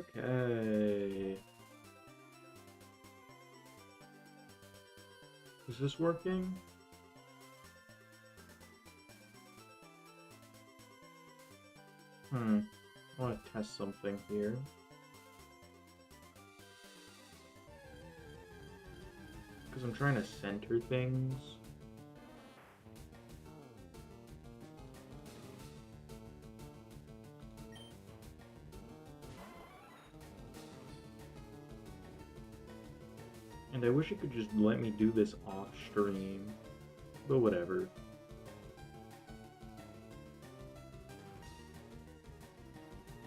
Okay. Is this working? I want to test something here. Because I'm trying to center things. And I wish it could just let me do this off stream. But whatever.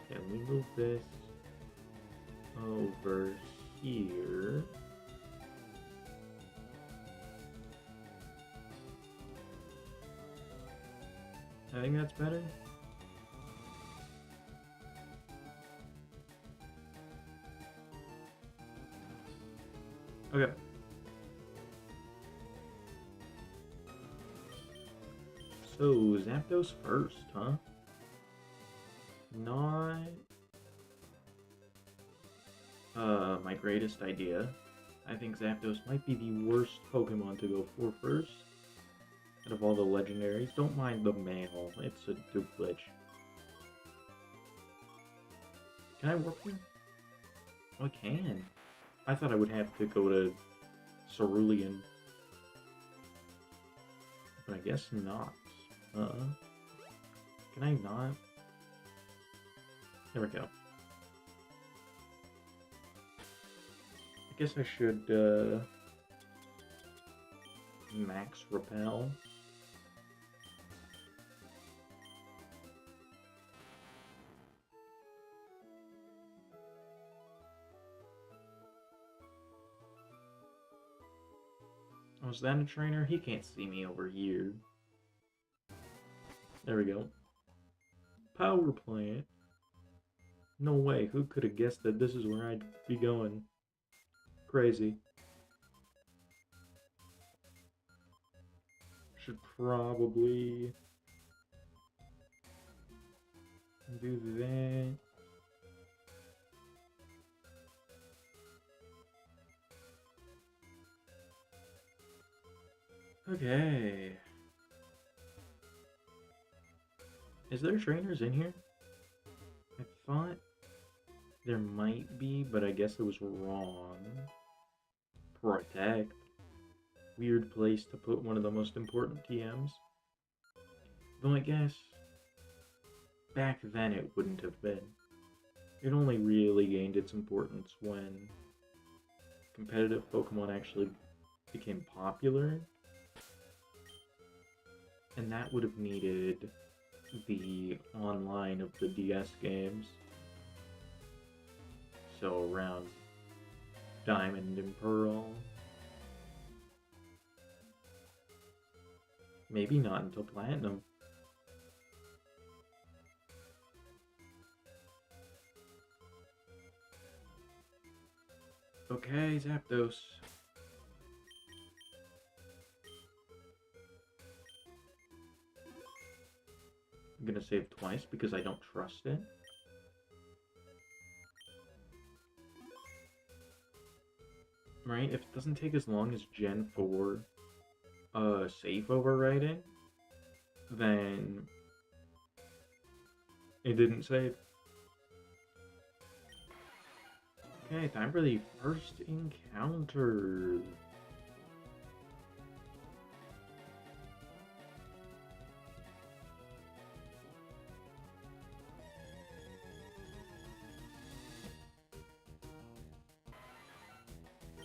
Okay, let me move this over here. I think that's better. Okay. So, Zapdos first, huh? Not my greatest idea. I think Zapdos might be the worst Pokemon to go for first. Out of all the legendaries, don't mind the male, it's a duplicate. Can I warp you? Oh, I can. I thought I would have to go to Cerulean. But I guess not. Can I not? There we go. I guess I should, max repel. Oh, is that a trainer? He can't see me over here. There we go. Power plant. No way, who could have guessed that this is where I'd be going? Crazy. Should probably do that. Okay. Is there trainers in here? I thought there might be, but I guess it was wrong. Protect. Weird place to put one of the most important TMs. Though I guess back then it wouldn't have been. It only really gained its importance when competitive Pokemon actually became popular. And that would have needed the online of the DS games. So around Diamond and Pearl. Maybe not until Platinum. Okay, Zapdos. I'm gonna save twice because I don't trust it. Right? If it doesn't take as long as Gen 4 safe overwriting, then it didn't save. Okay, time for the first encounter.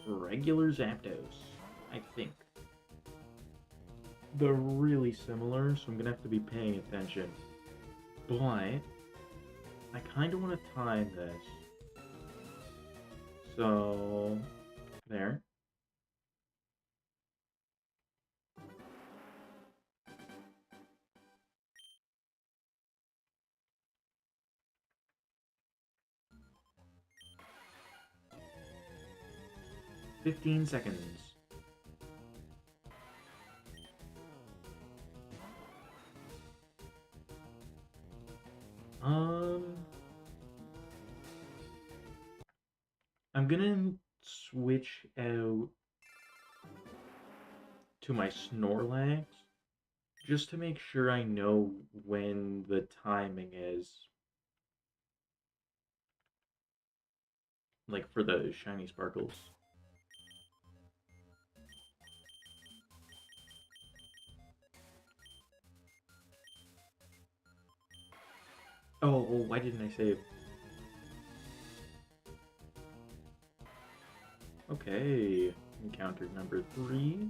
Regular Zapdos, I think. They're really similar, so I'm gonna have to be paying attention. But I kind of want to time this. So, there. "15 seconds. I'm gonna switch out to my Snorlax just to make sure I know when the timing is, like for the shiny sparkles. Oh, why didn't I save? Okay, encountered number 3.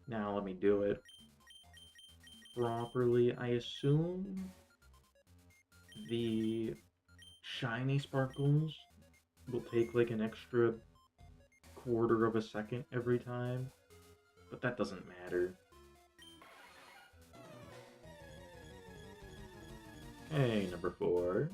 Now let me do it properly. I assume the shiny sparkles will take like an extra quarter of a second every time, but that doesn't matter. Okay, number 4.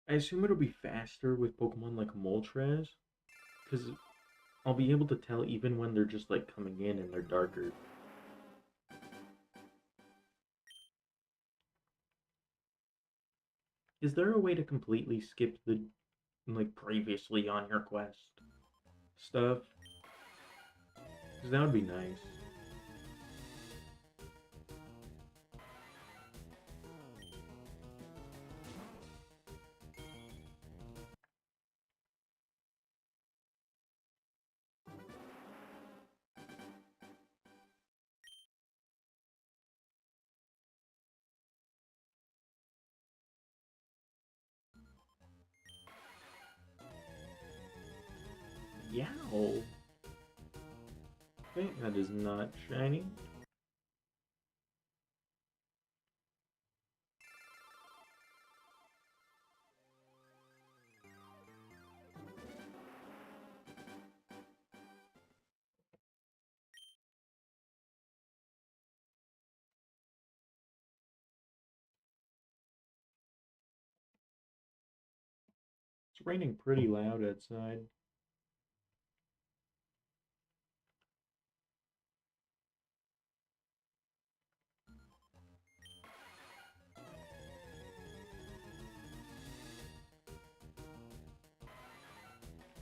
I assume it'll be faster with Pokemon like Moltres, because I'll be able to tell even when they're just like coming in and they're darker. Is there a way to completely skip the like previously on your quest stuff? Because that would be nice. Yow! Okay, that is not shiny. It's raining pretty loud outside.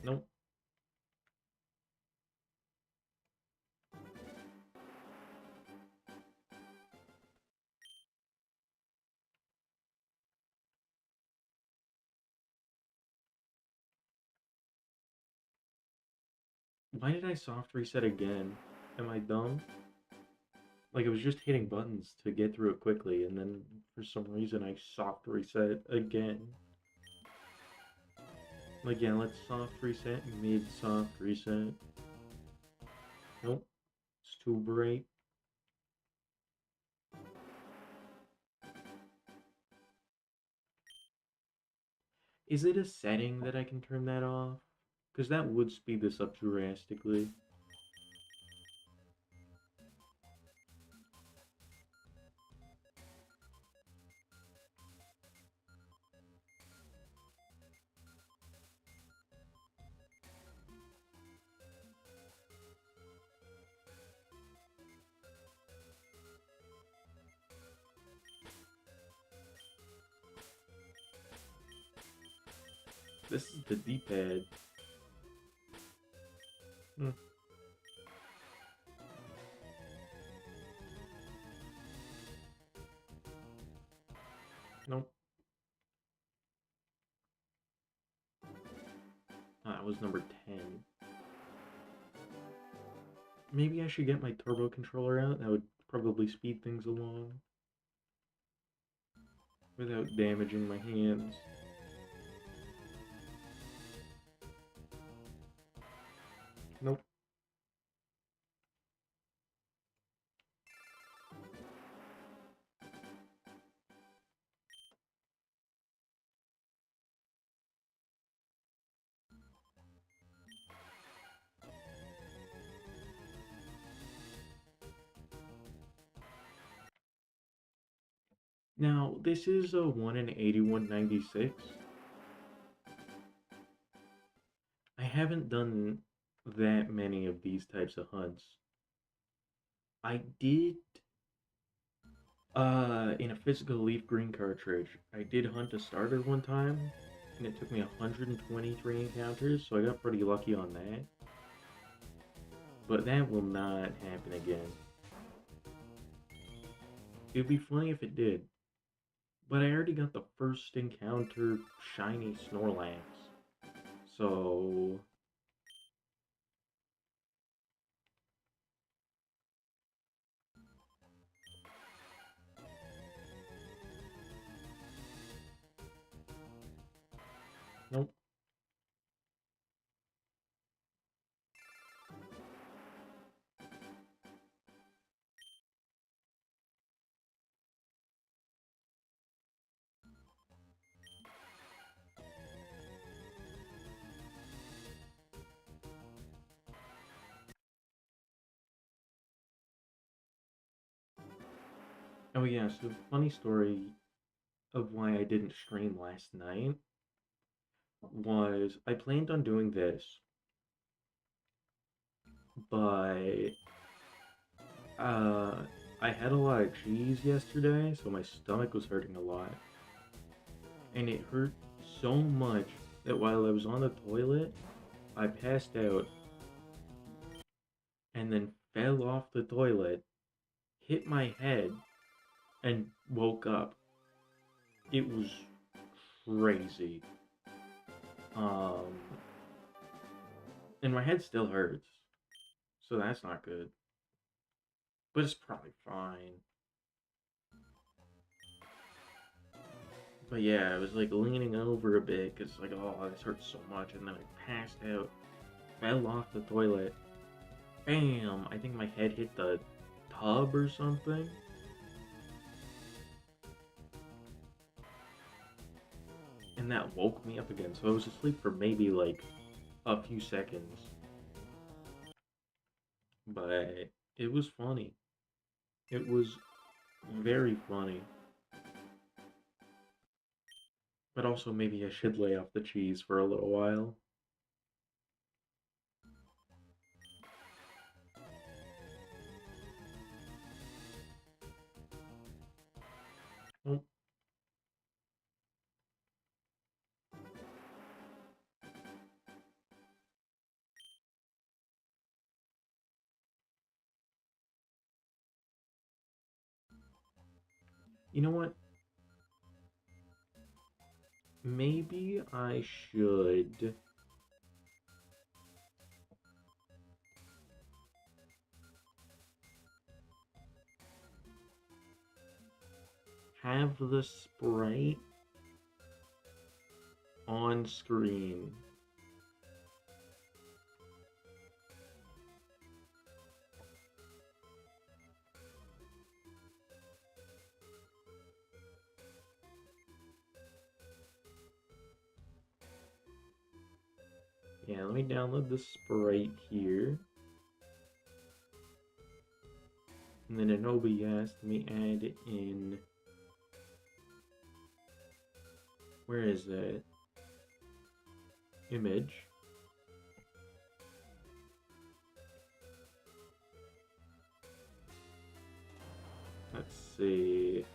Nope. Why did I soft reset again? Am I dumb? Like, I was just hitting buttons to get through it quickly, and then for some reason I soft reset again. Like, yeah, let's soft reset, mid soft reset. Nope, it's too bright. Is it a setting that I can turn that off? Because that would speed this up drastically. This is the D-pad. Hmm. Nope. Ah, that was number 10. Maybe I should get my turbo controller out. That would probably speed things along without damaging my hands. Now, this is a 1 in 8196. I haven't done that many of these types of hunts. I did, in a physical leaf green cartridge, I did hunt a starter one time, and it took me 123 encounters, so I got pretty lucky on that. But that will not happen again. It'd be funny if it did. But I already got the first encounter shiny Snorlax. So, nope. Oh yeah, so funny story of why I didn't stream last night was I planned on doing this, but uh I had a lot of cheese yesterday, so my stomach was hurting a lot. And it hurt so much that while I was on the toilet, I passed out and then fell off the toilet, hit my head, and woke up. It was crazy. Um, and my head still hurts, so that's not good. But it's probably fine. But yeah, I was like leaning over a bit because like, oh, this hurts so much, and then I passed out, fell off the toilet. Bam! I think my head hit the tub or something. And that woke me up again. So I was asleep for maybe like a few seconds. But it was funny. It was very funny. But also maybe I should lay off the cheese for a little while. Oh, you know what? Maybe I should have the sprite on screen. Yeah, let me download the sprite here. And then in OBS, let me add in. Where is it? Image. Let's see.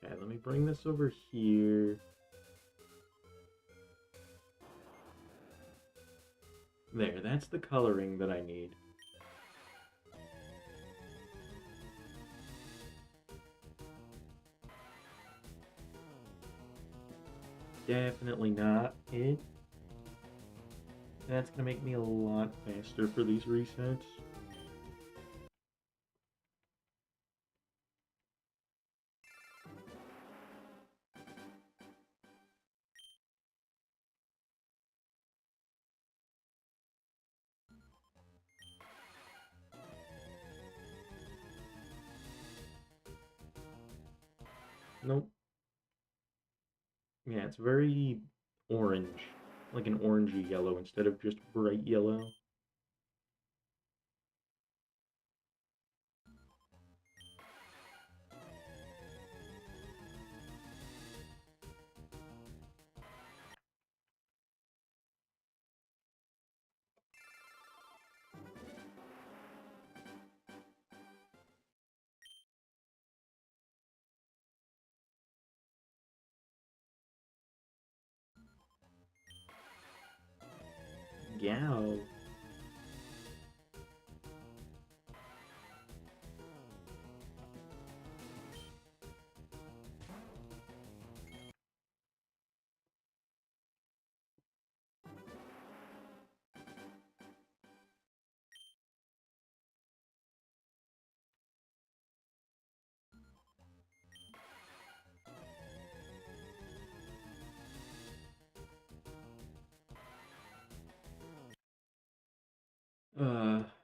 Okay, let me bring this over here. There, that's the coloring that I need. Definitely not it. That's gonna make me a lot faster for these resets. Nope. Yeah, it's very orange. Like an orangey yellow instead of just bright yellow. Yow.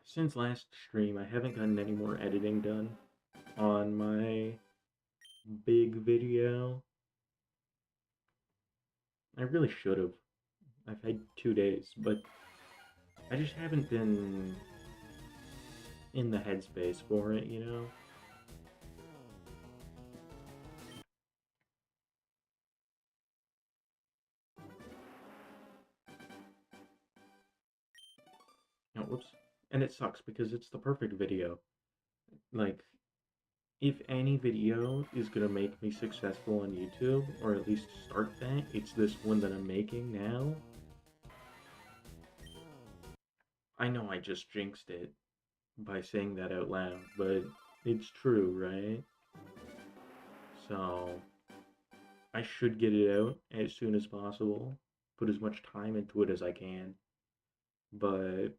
Since last stream, I haven't gotten any more editing done on my big video. I really should have. I've had 2 days, but I just haven't been in the headspace for it, you know? No, whoops. And it sucks because it's the perfect video. Like, if any video is gonna make me successful on YouTube, or at least start that, it's this one that I'm making now. I know I just jinxed it by saying that out loud, but it's true, right? So, I should get it out as soon as possible, put as much time into it as I can, but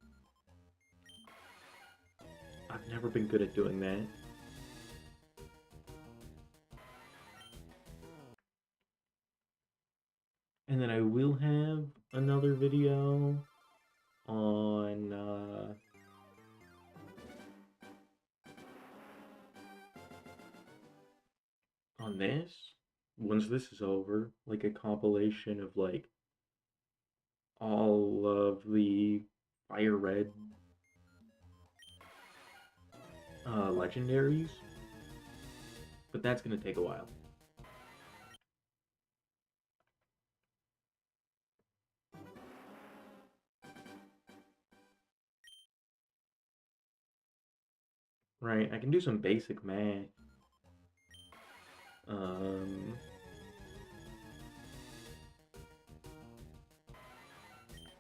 I've never been good at doing that. And then I will have another video on this once this is over, like a compilation of like all of the fire red legendaries, but that's gonna take a while. Right, I can do some basic math. Um,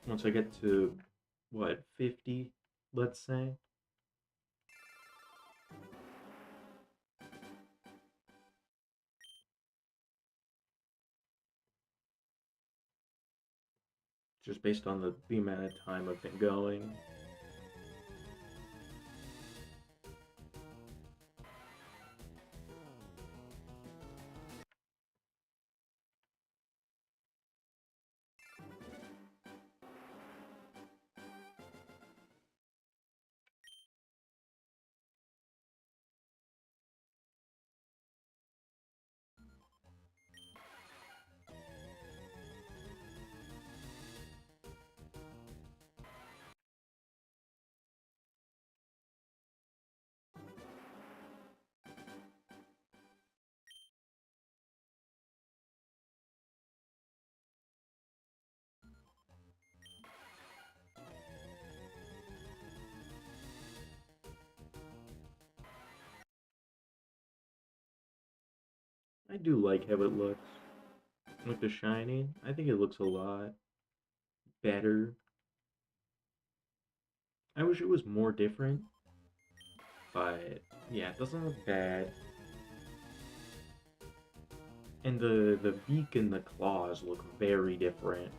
Once I get to what, 50, let's say. Just based on the amount of time I've been going. I do like how it looks. With the shiny, I think it looks a lot better. I wish it was more different, but yeah, it doesn't look bad. And the beak and the claws look very different.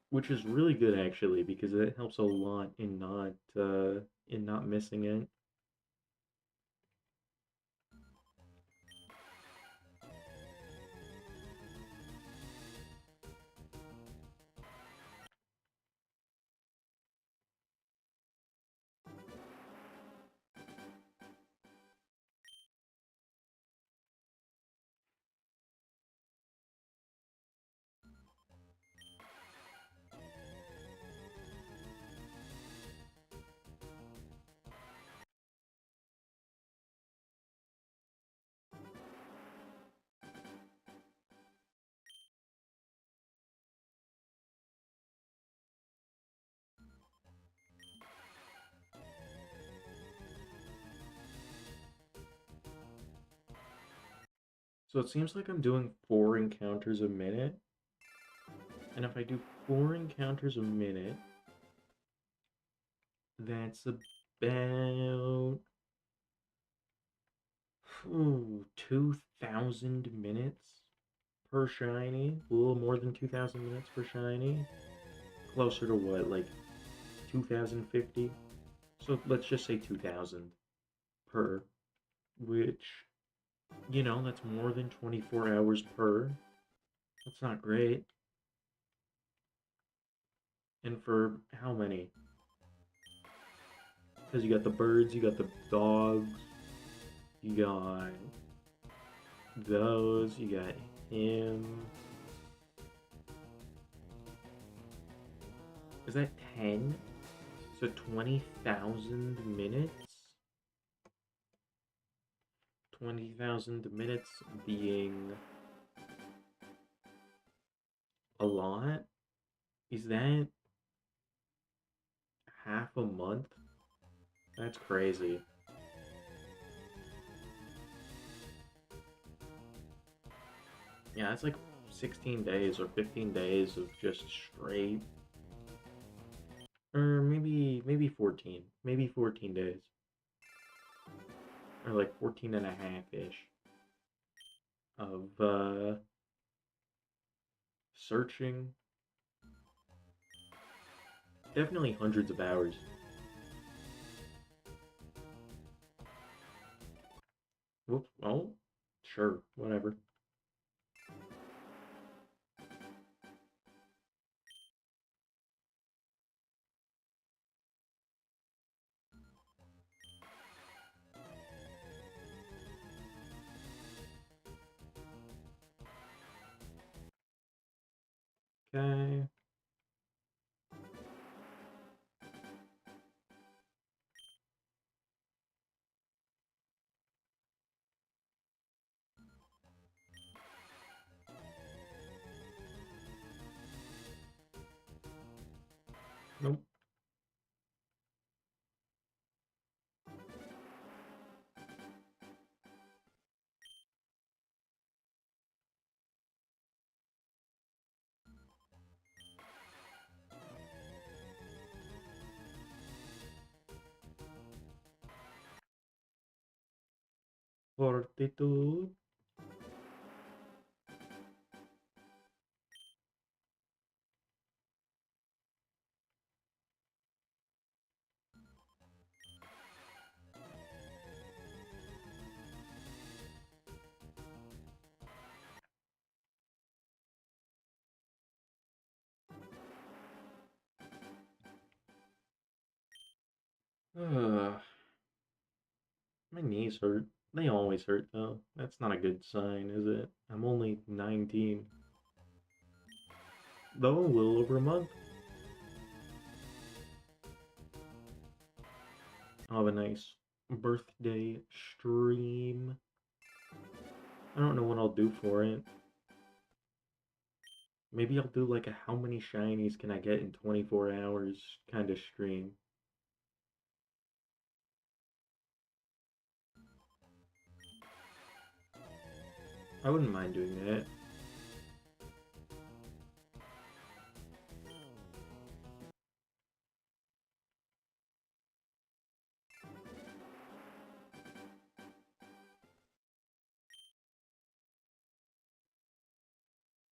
Which is really good actually, because it helps a lot in not missing it. So it seems like I'm doing 4 encounters a minute. And if I do 4 encounters a minute, that's about 2,000 minutes per shiny. A little more than 2,000 minutes per shiny. Closer to what, like 2,050? So let's just say 2,000 per, which, that's more than 24 hours per. That's not great. And for how many? Because you got the birds, you got the dogs, you got those, you got him. Is that 10? So 20,000 minutes? 20,000 minutes being a lot? Is that half a month? That's crazy. Yeah, it's like 16 days or 15 days of just straight. Or maybe 14. Maybe 14 days. Or like 14 and a half-ish of searching. Definitely hundreds of hours. Whoops. Oh, sure, whatever. Okay. Nope. Fortitude. Ugh. My knees hurt. They always hurt, though. That's not a good sign, is it? I'm only 19. Though, a little over a month. I'll have a nice birthday stream. I don't know what I'll do for it. Maybe I'll do like a how many shinies can I get in 24 hours kind of stream. I wouldn't mind doing that.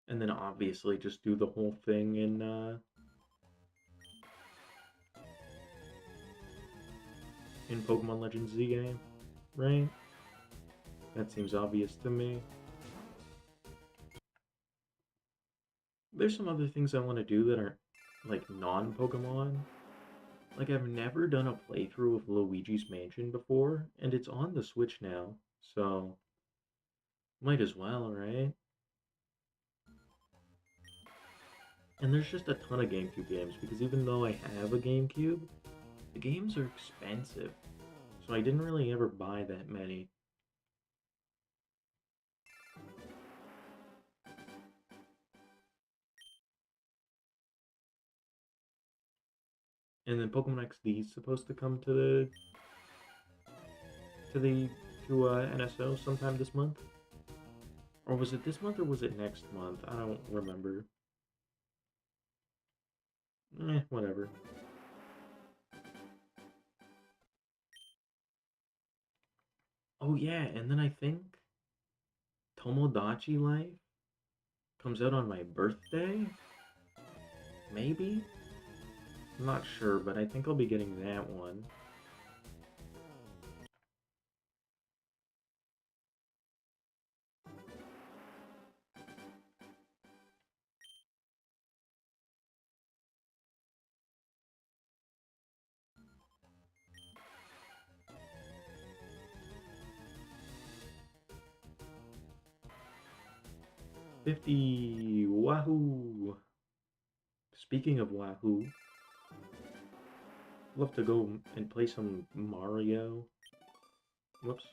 And then obviously just do the whole thing in Pokemon Legends Z game, right? That seems obvious to me. There's some other things I want to do that are like non-Pokemon. Like I've never done a playthrough of Luigi's Mansion before, and it's on the Switch now, so might as well, right? And there's just a ton of GameCube games because even though I have a GameCube, the games are expensive. So I didn't really ever buy that many. And then Pokemon XD is supposed to come to the to NSO sometime this month. Or was it this month or was it next month? I don't remember. Whatever. Oh yeah, and then I think Tomodachi Life comes out on my birthday? Maybe? I'm not sure, but I think I'll be getting that one. $50! Wahoo! Speaking of Wahoo, I'd love to go and play some Mario. Whoops.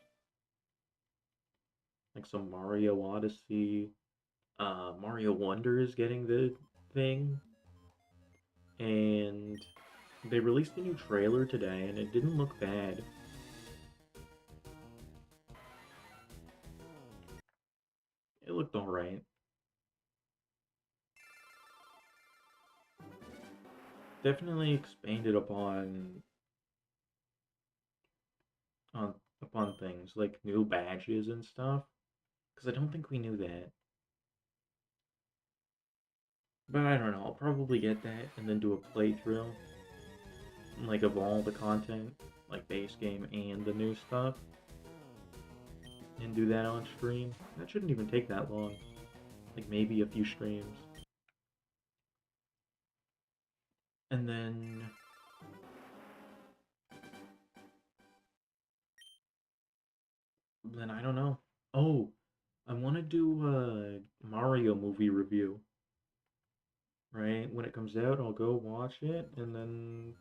Like some Mario Odyssey. Mario Wonder is getting the thing. And they released a new trailer today, and it didn't look bad. It looked alright. Definitely expanded on upon things like new badges and stuff. Because I don't think we knew that. But I don't know. I'll probably get that and then do a playthrough, like of all the content, like base game and the new stuff, and do that on stream. That shouldn't even take that long. Like maybe a few streams. And then I don't know. Oh, I want to do a Mario movie review. Right? When it comes out, I'll go watch it and then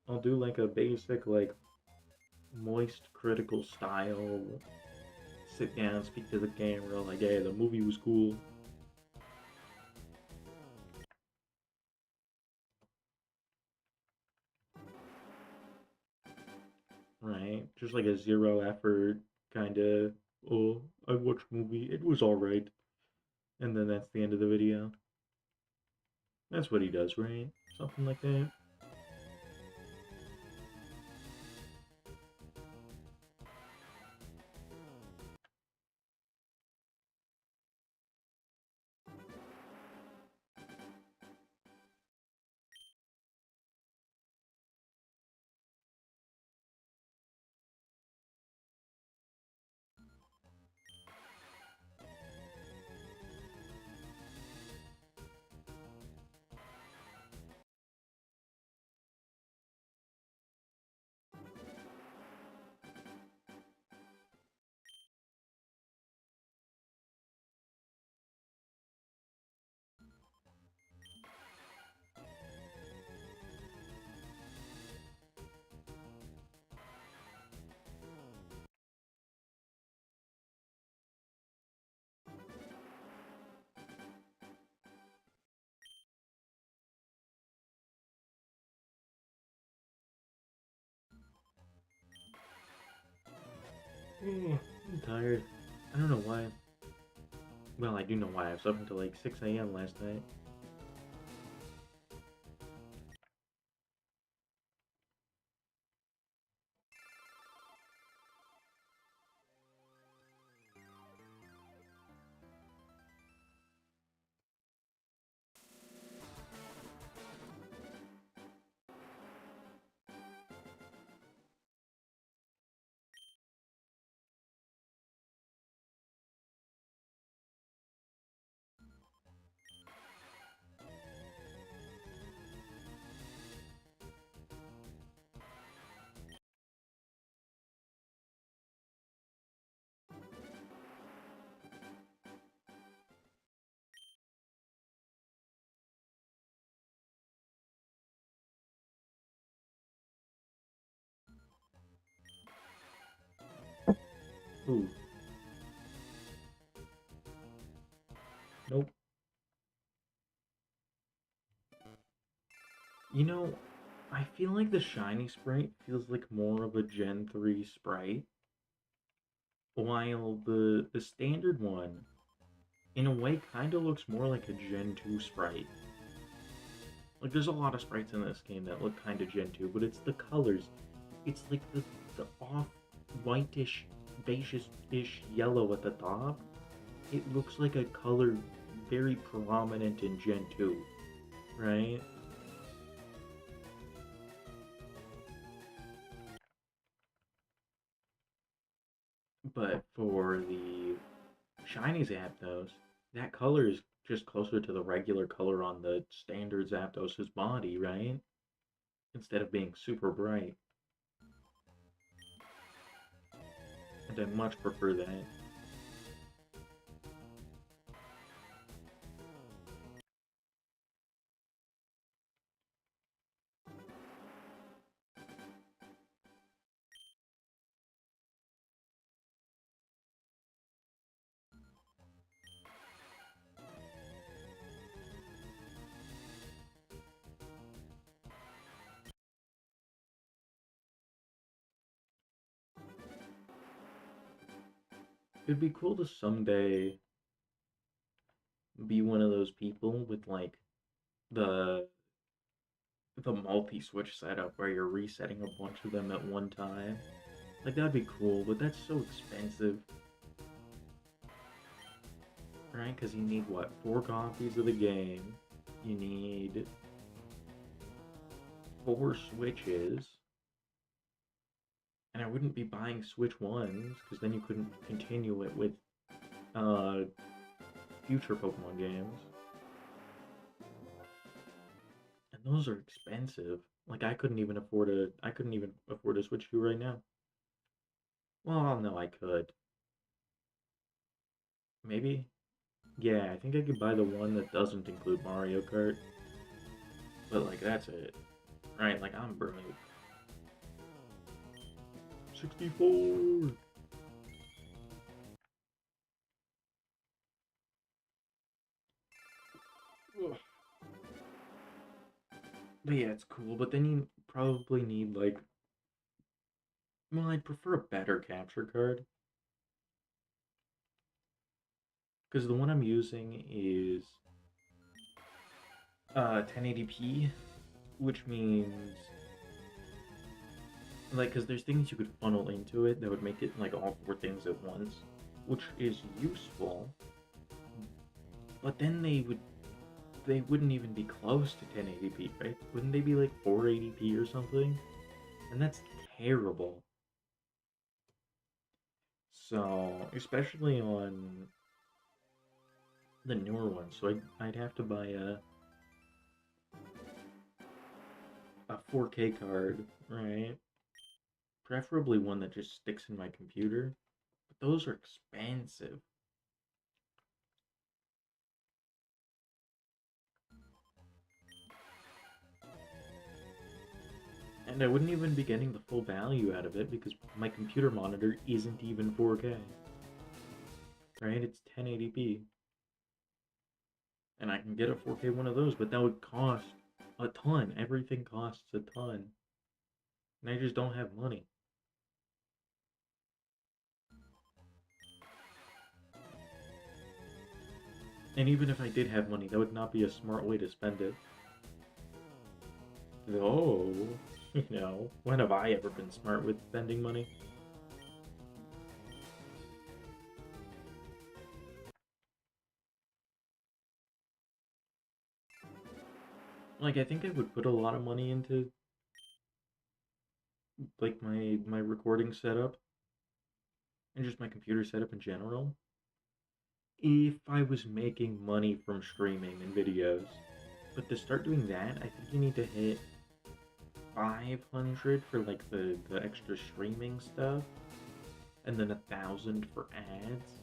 I'll do like a basic like moist critical style sit down, speak to the camera like, "Hey, the movie was cool." Right? Just like a zero effort kind of, "Oh, I watched movie. It was all right." And then that's the end of the video. That's what he does, right? Something like that. I'm tired. I don't know why. Well, I do know why. I was up until like 6 a.m. last night. Ooh, nope. You know, I feel like the shiny sprite feels like more of a Gen 3 sprite. while the standard one, in a way, kind of looks more like a Gen 2 sprite. Like, there's a lot of sprites in this game that look kind of Gen 2, but it's the colors. It's like the off whitish, beigeish-ish yellow at the top. It looks like a color very prominent in Gen 2, right? But for the shiny Zapdos, that color is just closer to the regular color on the standard Zapdos' body, right? Instead of being super bright. And I much prefer that. It'd be cool to someday be one of those people with like the the multi-switch setup where you're resetting a bunch of them at one time. Like that'd be cool, but that's so expensive. Right? Because you need what? 4 copies of the game. You need 4 switches. And I wouldn't be buying Switch ones, because then you couldn't continue it with uh future Pokemon games. And those are expensive. Like I couldn't even afford a Switch 2 right now. Well, no, I could. Maybe? Yeah, I think I could buy the one that doesn't include Mario Kart. But like that's it. Right, like I'm broke. 64. Ugh. But yeah, it's cool, but then you probably need like, well, I'd prefer a better capture card because the one I'm using is 1080p, which means like because there's things you could funnel into it that would make it like all 4 things at once, which is useful. But then they wouldn't even be close to 1080p, right? Wouldn't they be like 480p or something? And that's terrible. So, especially on the newer ones, so I'd have to buy a 4K card, right? Preferably one that just sticks in my computer. But those are expensive. And I wouldn't even be getting the full value out of it because my computer monitor isn't even 4K. Right? It's 1080p. And I can get a 4K one of those, but that would cost a ton. Everything costs a ton. And I just don't have money. And even if I did have money, that would not be a smart way to spend it. Oh, when have I ever been smart with spending money? Like, I think I would put a lot of money into, like, my recording setup and just my computer setup in general if I was making money from streaming and videos. But to start doing that, I think you need to hit 500 for, like, the extra streaming stuff and then 1,000 for ads.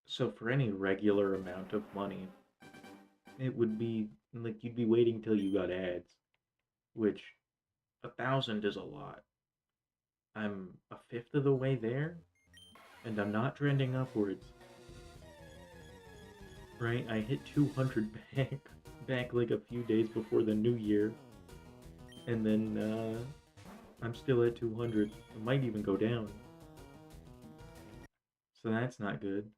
So for any regular amount of money, it would be like you'd be waiting till you got ads, which 1,000 is a lot. I'm a fifth of the way there, and I'm not trending upwards. Right? I hit 200 back like a few days before the new year, and then I'm still at 200. It might even go down. So that's not good.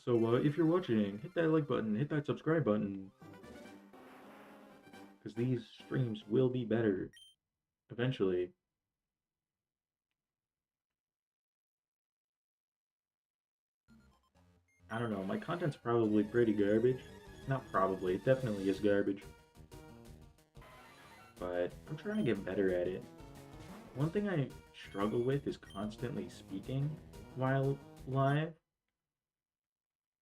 So if you're watching, hit that like button, hit that subscribe button, because these streams will be better eventually. I don't know, my content's probably pretty garbage. Not probably, it definitely is garbage. But I'm trying to get better at it. One thing I struggle with is constantly speaking while live.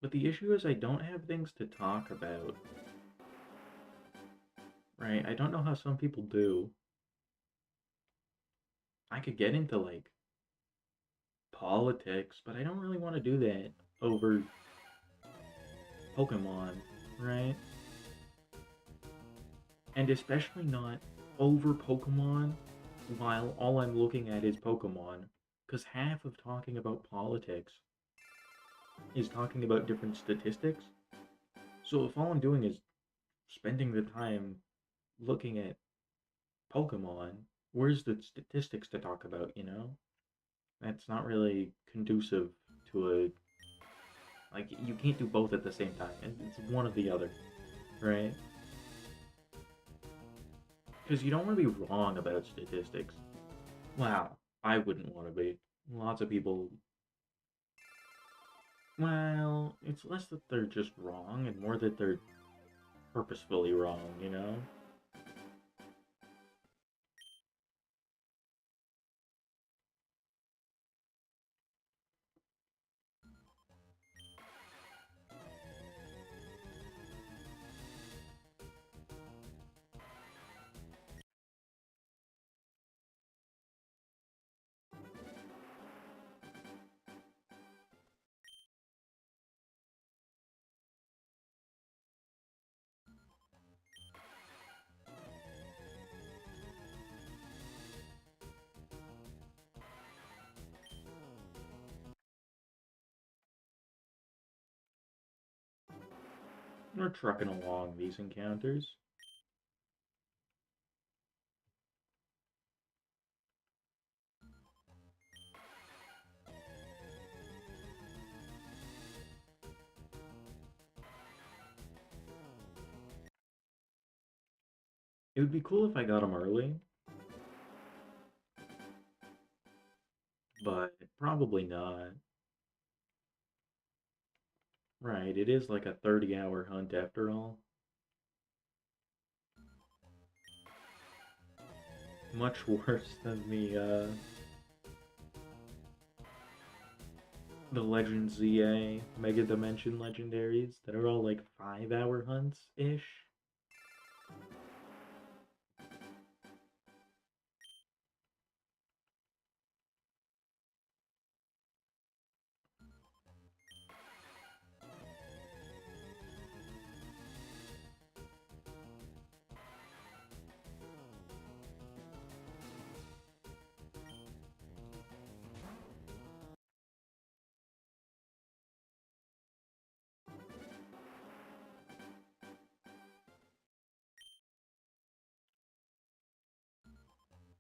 But the issue is I don't have things to talk about. Right? I don't know how some people do. I could get into like politics, but I don't really want to do that over Pokemon, right? And especially not over Pokemon while all I'm looking at is Pokemon. Because half of talking about politics is talking about different statistics. So if all I'm doing is spending the time looking at Pokemon, where's the statistics to talk about, you know? That's not really conducive to a. Like, you can't do both at the same time. It's one or the other, right? Because you don't want to be wrong about statistics. Wow, I wouldn't want to be. Lots of people. Well, it's less that they're just wrong and more that they're purposefully wrong, you know? We're trucking along these encounters. It would be cool if I got them early, but probably not. Right, it is like a 30-hour hunt after all. Much worse than the Legend ZA Mega Dimension legendaries that are all like 5-hour hunts-ish.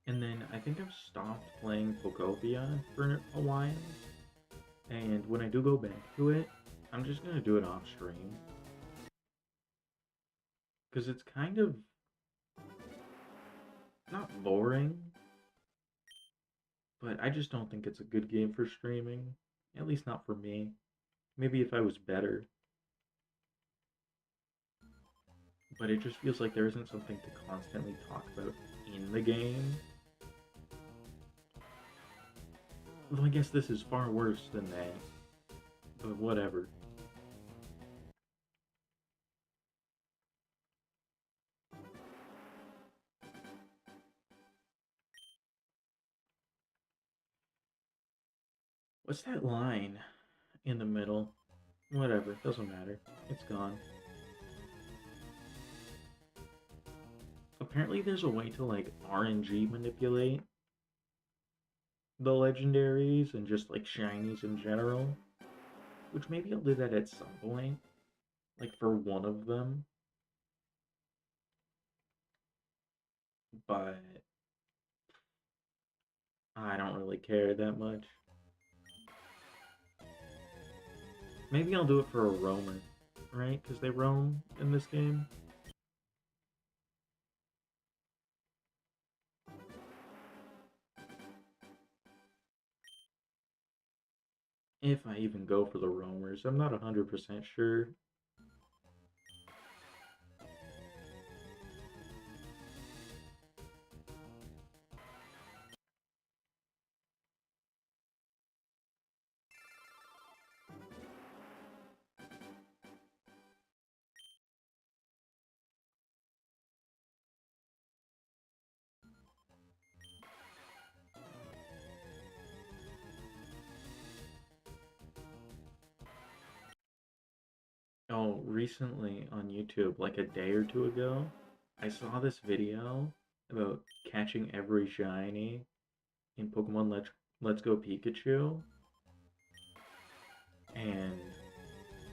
And then I think I've stopped playing Pokopia for a while. And when I do go back to it, I'm just gonna do it off stream. Because it's kind of not boring, but I just don't think it's a good game for streaming. At least not for me. Maybe if I was better. But it just feels like there isn't something to constantly talk about in the game. Well, I guess this is far worse than that. But whatever. What's that line in the middle? Whatever, doesn't matter. It's gone. Apparently there's a way to like RNG manipulate the legendaries and just like shinies in general. Which maybe I'll do that at some point. Like for one of them. But I don't really care that much. Maybe I'll do it for a roamer, right? Because they roam in this game. If I even go for the roamers, I'm not 100% sure. Oh, recently on YouTube, like a day or two ago, I saw this video about catching every shiny in Pokemon Let's Go Pikachu, and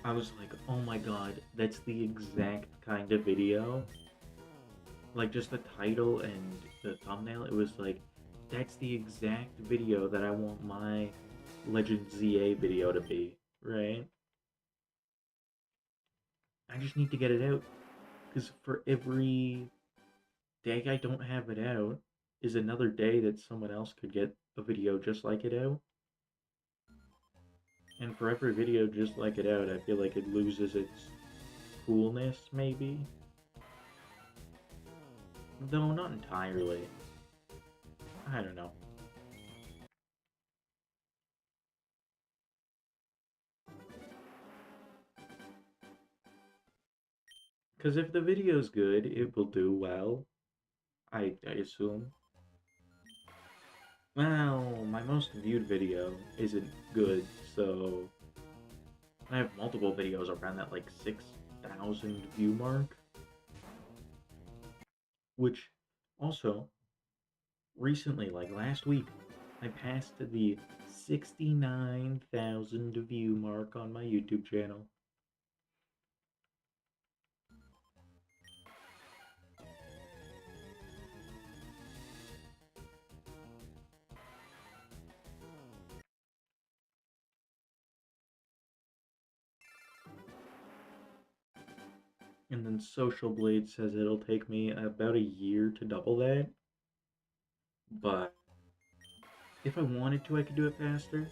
I was like, oh my god, that's the exact kind of video. Like, just the title and the thumbnail, it was like, that's the exact video that I want my Legend ZA video to be, right? I just need to get it out, because for every day I don't have it out is another day that someone else could get a video just like it out. And for every video just like it out, I feel like it loses its coolness, maybe? Though not entirely. I don't know. Because if the video's good, it will do well, I assume. Well, my most viewed video isn't good, so I have multiple videos around that like 6,000 view mark, which also recently, like last week, I passed the 69,000 view mark on my YouTube channel. And then Social Blade says it'll take me about a year to double that, but if I wanted to, I could do it faster.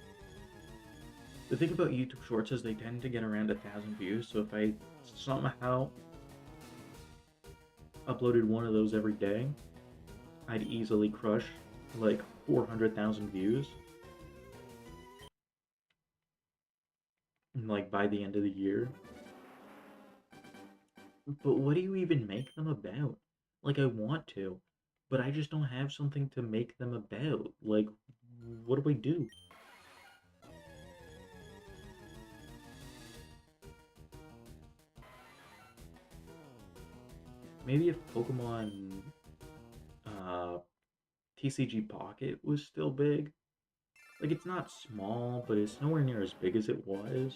The thing about YouTube Shorts is they tend to get around 1,000 views, so if I somehow uploaded one of those every day, I'd easily crush like 400,000 views, like by the end of the year. But what do you even make them about? Like, I want to, but I just don't have something to make them about. Like, what do I do? Maybe if Pokemon uh, TCG Pocket was still big. Like, it's not small, but it's nowhere near as big as it was.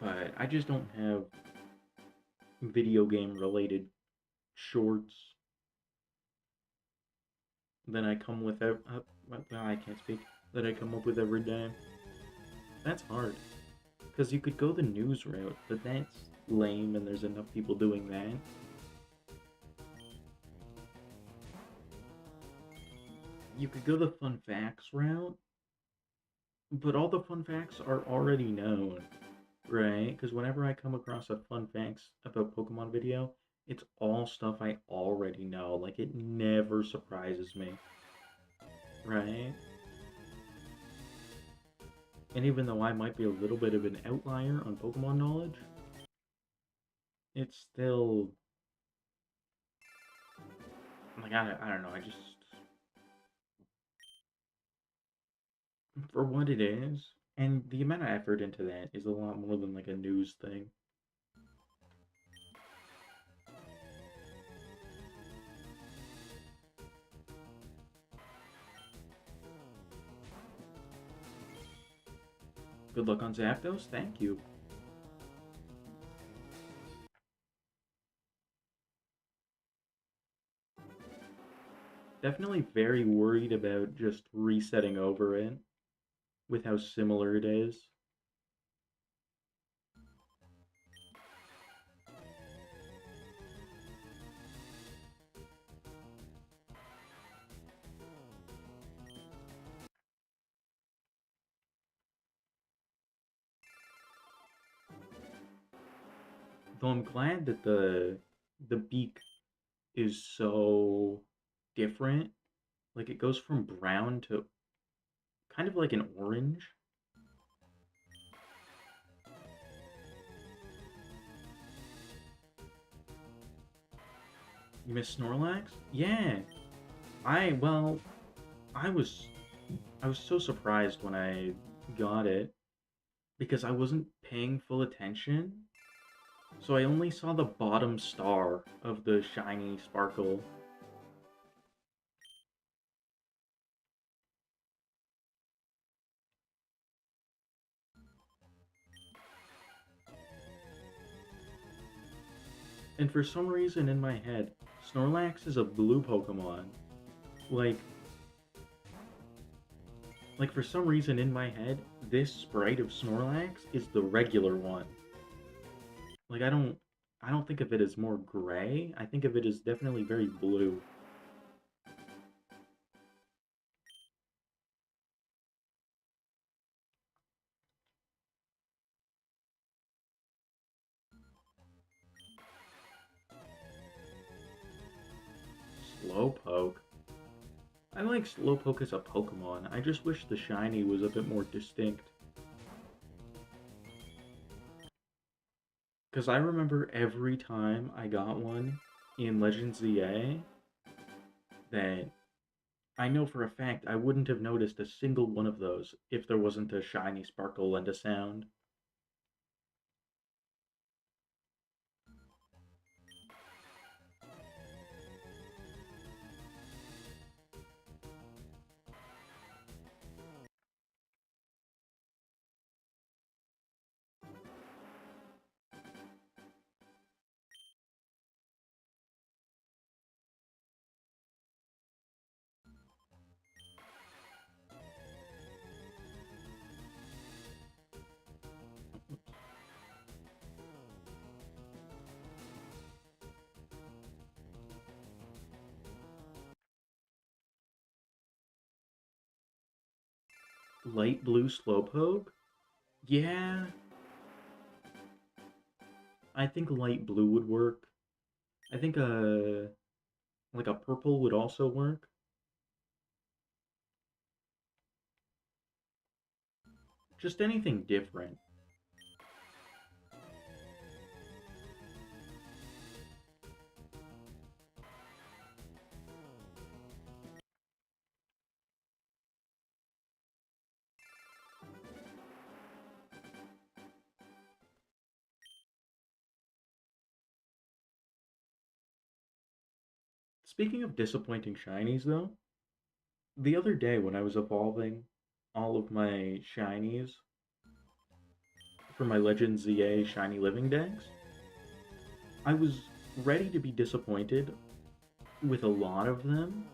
But I just don't have video game related shorts that I come with I can't speak. That I come up with every day. That's hard. Because you could go the news route, but that's lame and there's enough people doing that. You could go the fun facts route, but all the fun facts are already known, right? Because whenever I come across a fun facts about Pokemon video, it's all stuff I already know. Like, it never surprises me, right? And even though I might be a little bit of an outlier on Pokemon knowledge, it's still like I don't know. I just for what it is, and the amount of effort into that is a lot more than like a news thing. Good luck on Zapdos. Thank you. Definitely very worried about just resetting over it with how similar it is. Though I'm glad that the beak is so different. Like it goes from brown to kind of like an orange. You miss Snorlax? Yeah. Well, I was I was so surprised when I got it because I wasn't paying full attention. So I only saw the bottom star of the shiny sparkle. And for some reason in my head, Snorlax is a blue Pokemon. Like like for some reason in my head, this sprite of Snorlax is the regular one. Like I don't think of it as more gray. I think of it as definitely very blue. Slowpoke. I like Slowpoke as a Pokemon. I just wish the shiny was a bit more distinct. Because I remember every time I got one in Legends ZA that I know for a fact I wouldn't have noticed a single one of those if there wasn't a shiny sparkle and a sound. Light blue Slowpoke? Yeah, I think light blue would work. I think like a purple would also work. Just anything different. Speaking of disappointing shinies, though, the other day when I was evolving all of my shinies for my Legends ZA Shiny Living decks, I was ready to be disappointed with a lot of them,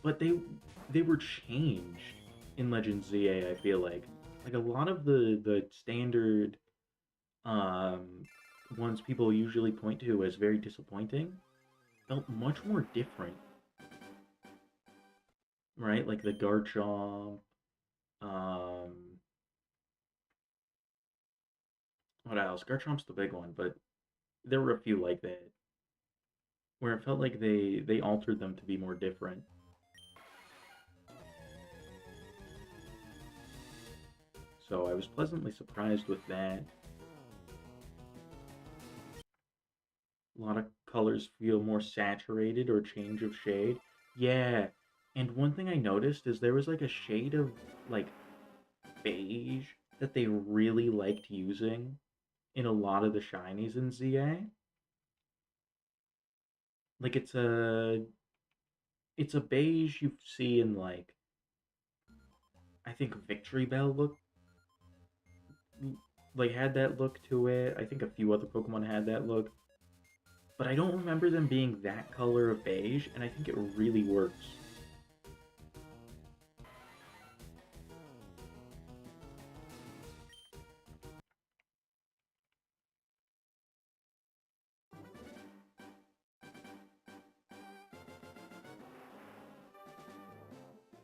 but they were changed in Legends ZA. I feel like a lot of the standard um ones people usually point to as very disappointing felt much more different, right? Like the Garchomp, um, what else? Garchomp's the big one, but there were a few like that where it felt like they altered them to be more different. So I was pleasantly surprised with that. A lot of colors feel more saturated or change of shade. Yeah. And one thing I noticed is there was like a shade of like beige that they really liked using in a lot of the shinies in ZA. Like it's a beige you see in like I think Victory Bell looked like had that look to it. I think a few other Pokemon had that look, but I don't remember them being that color of beige, and I think it really works.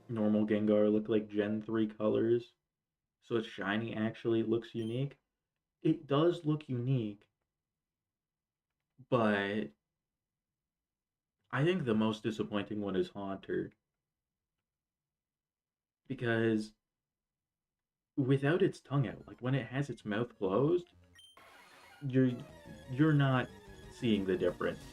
Normal Gengar look like Gen 3 colors, so its shiny actually looks unique. It does look unique, but I think the most disappointing one is Haunter because without its tongue out, like when it has its mouth closed, you're you're not seeing the difference.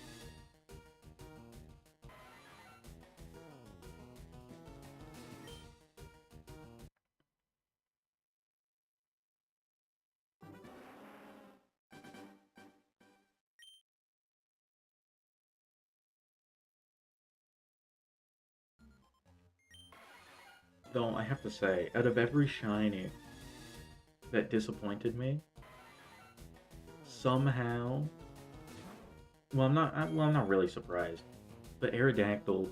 Though I have to say, out of every shiny that disappointed me, somehow, I'm not really surprised, but Aerodactyl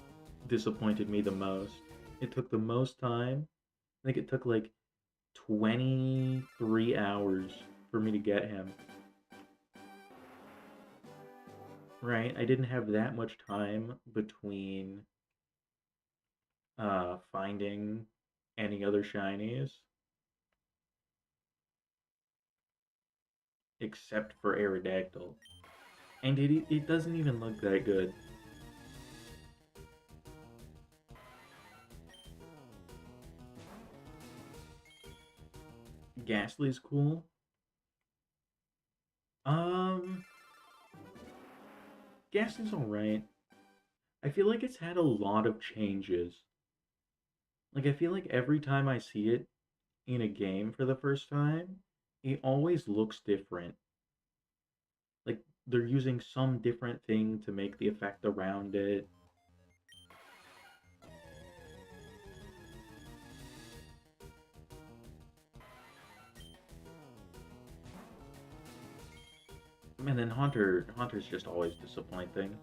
disappointed me the most. It took the most time. I think it took like 23 hours for me to get him. Right? I didn't have that much time between finding any other shinies except for Aerodactyl. And it doesn't even look that good. Ghastly's cool. Um, Ghastly's alright. I feel like it's had a lot of changes. Like, I feel like every time I see it in a game for the first time, it always looks different. Like, they're using some different thing to make the effect around it. And then Haunter's just always disappointing.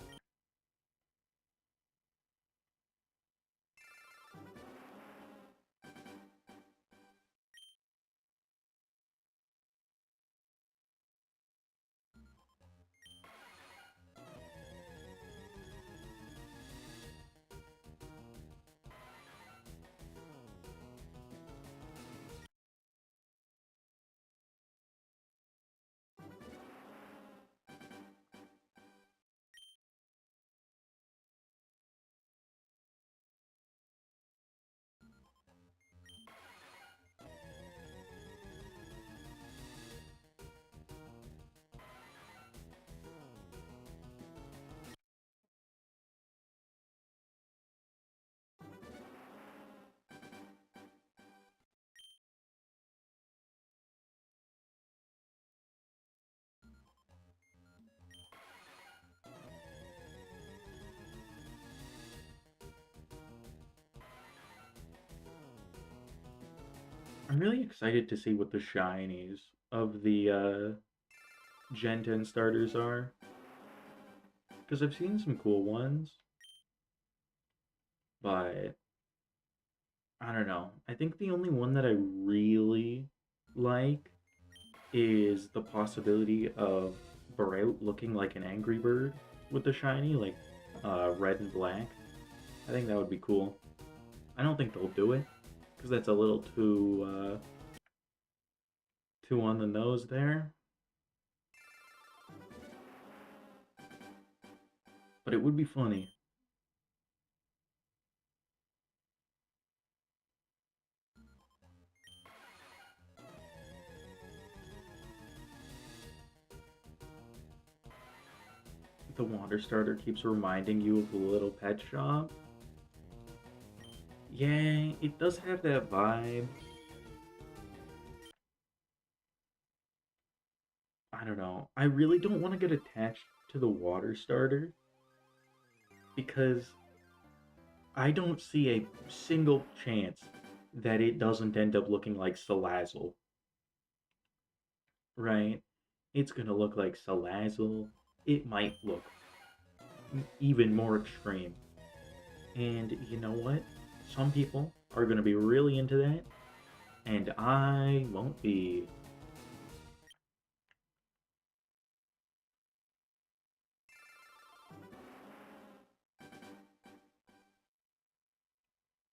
I'm really excited to see what the shinies of the Gen 10 starters are. Because I've seen some cool ones, but I don't know. I think the only one that I really like is the possibility of Barout looking like an Angry Bird with the shiny, like red and black. I think that would be cool. I don't think they'll do it because that's a little too on the nose there. But it would be funny. The water starter keeps reminding you of the little pet shop. Yeah, it does have that vibe. I don't know. I really don't want to get attached to the water starter because I don't see a single chance that it doesn't end up looking like Salazzle, right? It's gonna look like Salazzle. It might look even more extreme. And you know what? Some people are gonna be really into that, and I won't be.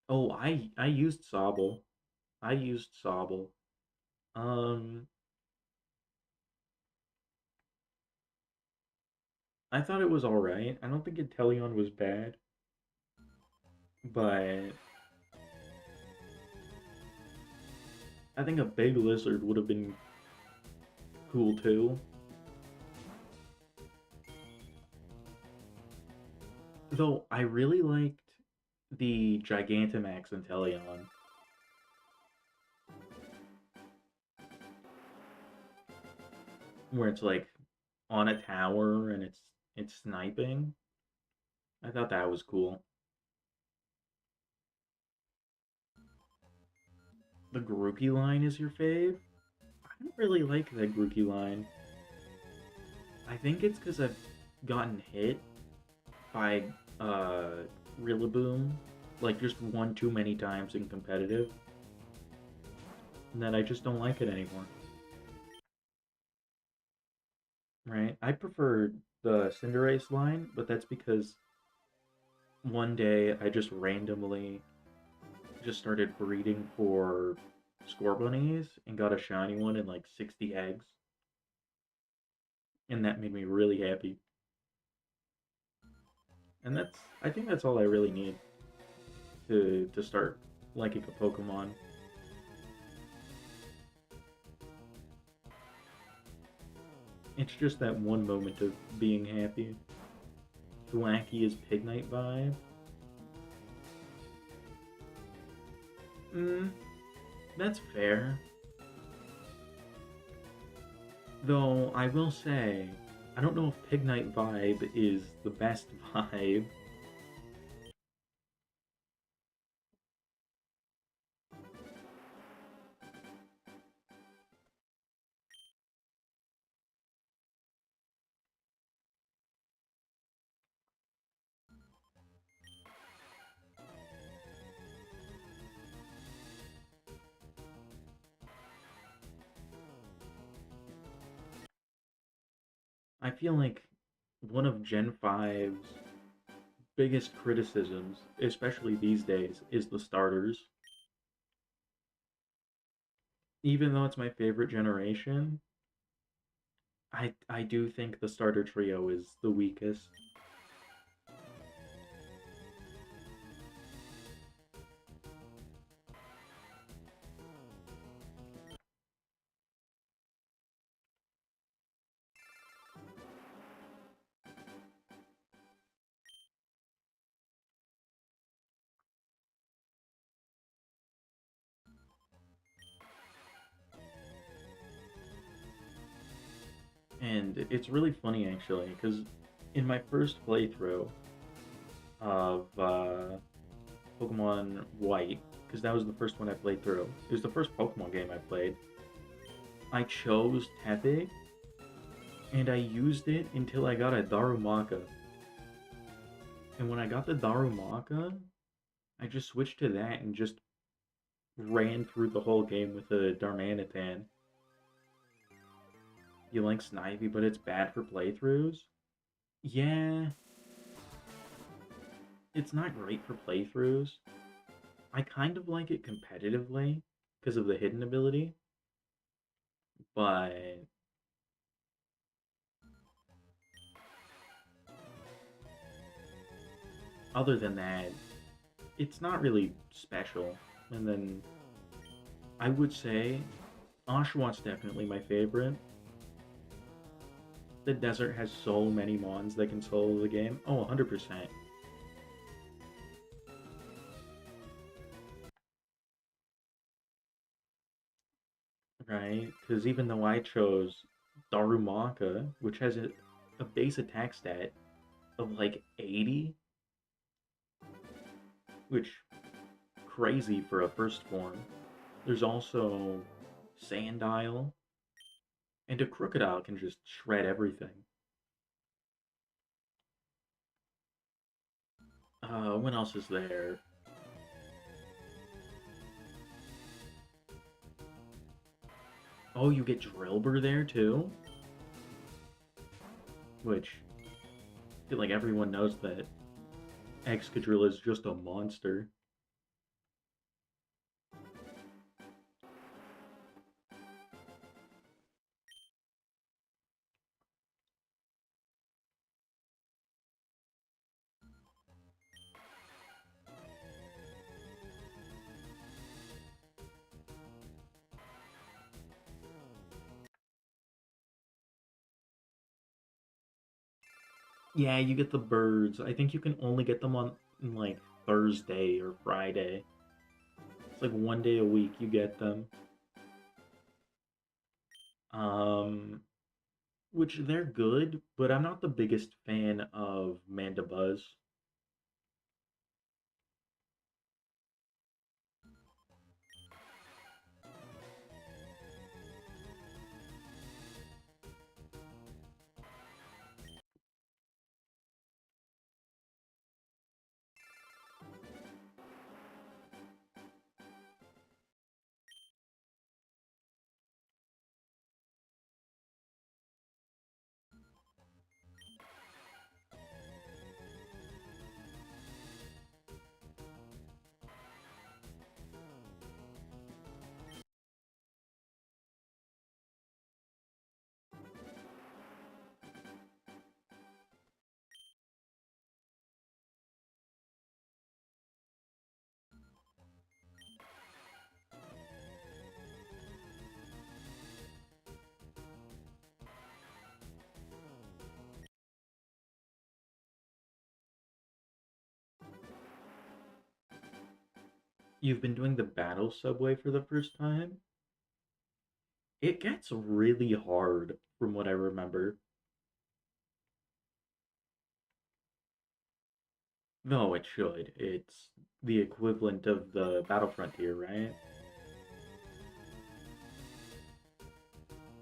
Oh, I used Sobble. I used Sobble. Um, I thought it was alright. I don't think Inteleon was bad, but I think a big lizard would have been cool too. Though I really liked the Gigantamax Inteleon, where it's like on a tower and it's sniping. I thought that was cool. The Grookey line is your fave? I don't really like that Grookey line. I think it's because I've gotten hit by Rillaboom like just one too many times in competitive, and that I just don't like it anymore. Right? I prefer the Cinderace line, but that's because one day I just randomly just started breeding for Scorbunnies and got a shiny one and like 60 eggs, and that made me really happy. And I think that's all I really need to start liking a Pokemon. It's just that one moment of being happy. Thwacky is Pignite vibe. Mm, that's fair. Though I will say, I don't know if Pignite vibe is the best vibe. I feel like one of Gen 5's biggest criticisms, especially these days, is the starters. Even though it's my favorite generation, I do think the starter trio is the weakest. And it's really funny actually, because in my first playthrough of Pokemon White, because that was the first one I played through, it was the first Pokemon game I played, I chose Tepig, and I used it until I got a Darumaka. And when I got the Darumaka, I just switched to that and just ran through the whole game with a Darmanitan. You like Snivy, but it's bad for playthroughs? Yeah, it's not great for playthroughs. I kind of like it competitively because of the hidden ability, but other than that, it's not really special. And then I would say Oshawott definitely my favorite. The desert has so many mons that can solo the game. Oh, 100%. Right? Because even though I chose Darumaka, which has a base attack stat of like 80, which crazy for a first form. There's also Sandile, and a Crocodile can just shred everything. What else is there? Oh, you get Drillbur there too? Which, I feel like everyone knows that Excadrill is just a monster. Yeah, you get the birds. I think you can only get them on like Thursday or Friday. It's like one day a week you get them. Um, which they're good, but I'm not the biggest fan of Mandibuzz. You've been doing the battle subway for the first time? It gets really hard from what I remember. No, it should. It's the equivalent of the Battlefront here, right?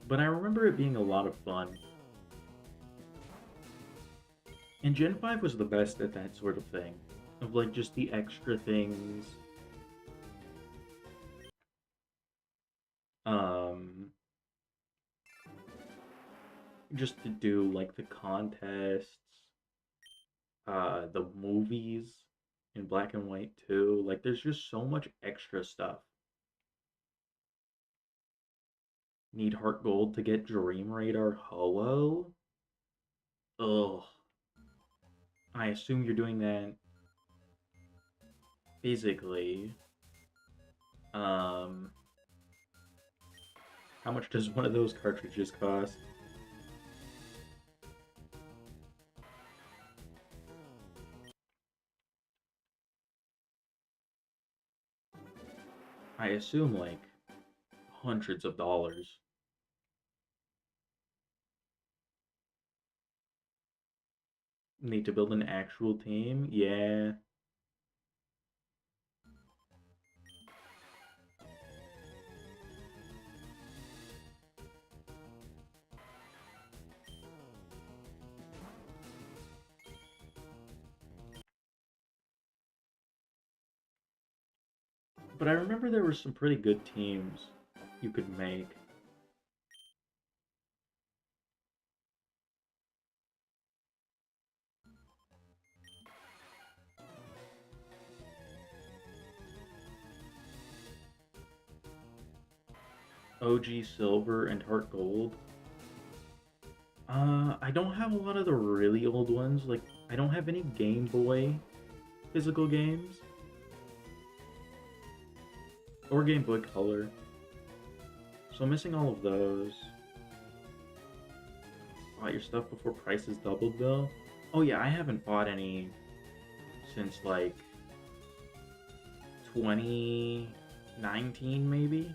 But I remember it being a lot of fun. And Gen 5 was the best at that sort of thing. Of like just the extra things. Um just to do like the contests, the movies in black and white too. Like there's just so much extra stuff. Need Heart Gold to get Dream Radar Ho-Oh? Ugh. I assume you're doing that physically. Um, how much does one of those cartridges cost? I assume like hundreds of dollars. Need to build an actual team? Yeah. But I remember there were some pretty good teams you could make. OG Silver and Heart Gold. I don't have a lot of the really old ones. Like, I don't have any Game Boy physical games. Or Game Boy Color. So I'm missing all of those. Bought your stuff before prices doubled, though? Oh yeah, I haven't bought any since, like, 2019, maybe?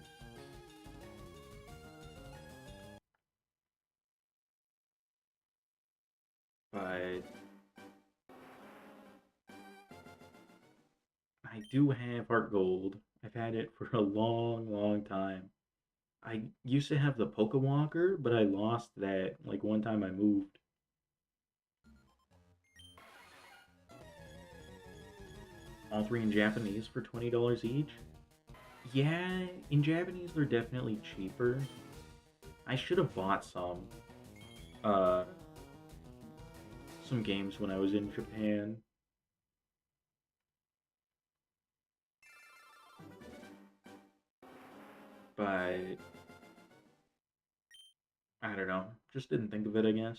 But I do have Heart Gold. I've had it for a long, long time. I used to have the Pokewalker, but I lost that like one time I moved. All three in Japanese for $20 each. Yeah, in Japanese they're definitely cheaper. I should have bought uh some games when I was in Japan, but I don't know. Just didn't think of it, I guess.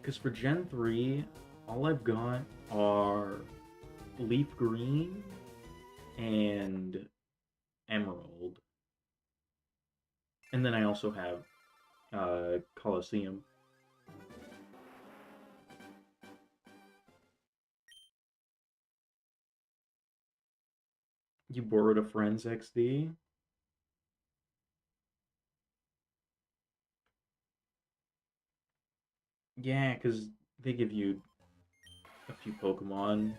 Because for Gen 3, all I've got are Leaf Green and Emerald. And then I also have Colosseum. You borrowed a friend's XD? Yeah, because they give you a few Pokemon.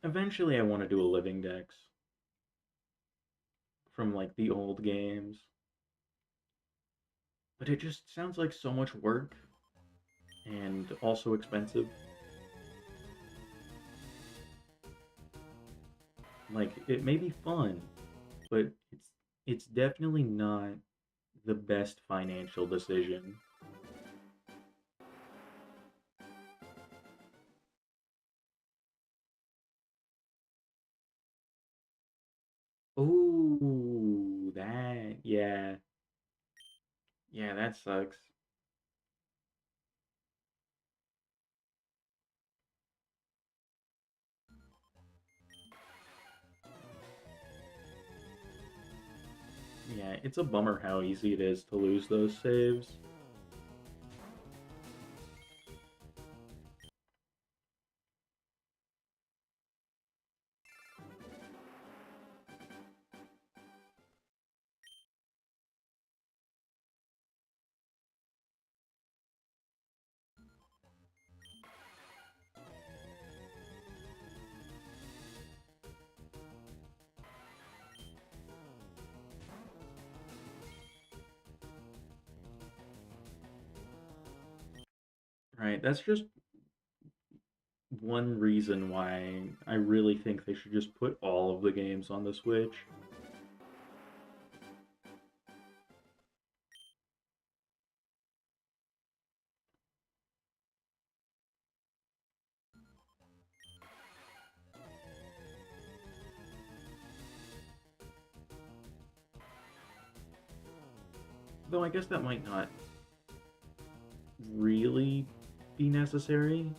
Eventually, I want to do a living dex from like the old games. But it just sounds like so much work and also expensive. Like it may be fun, but it's definitely not the best financial decision. Oh, that yeah. Yeah, that sucks. Yeah, it's a bummer how easy it is to lose those saves. Right, that's just one reason why I really think they should just put all of the games on the Switch. Though I guess that might not really be necessary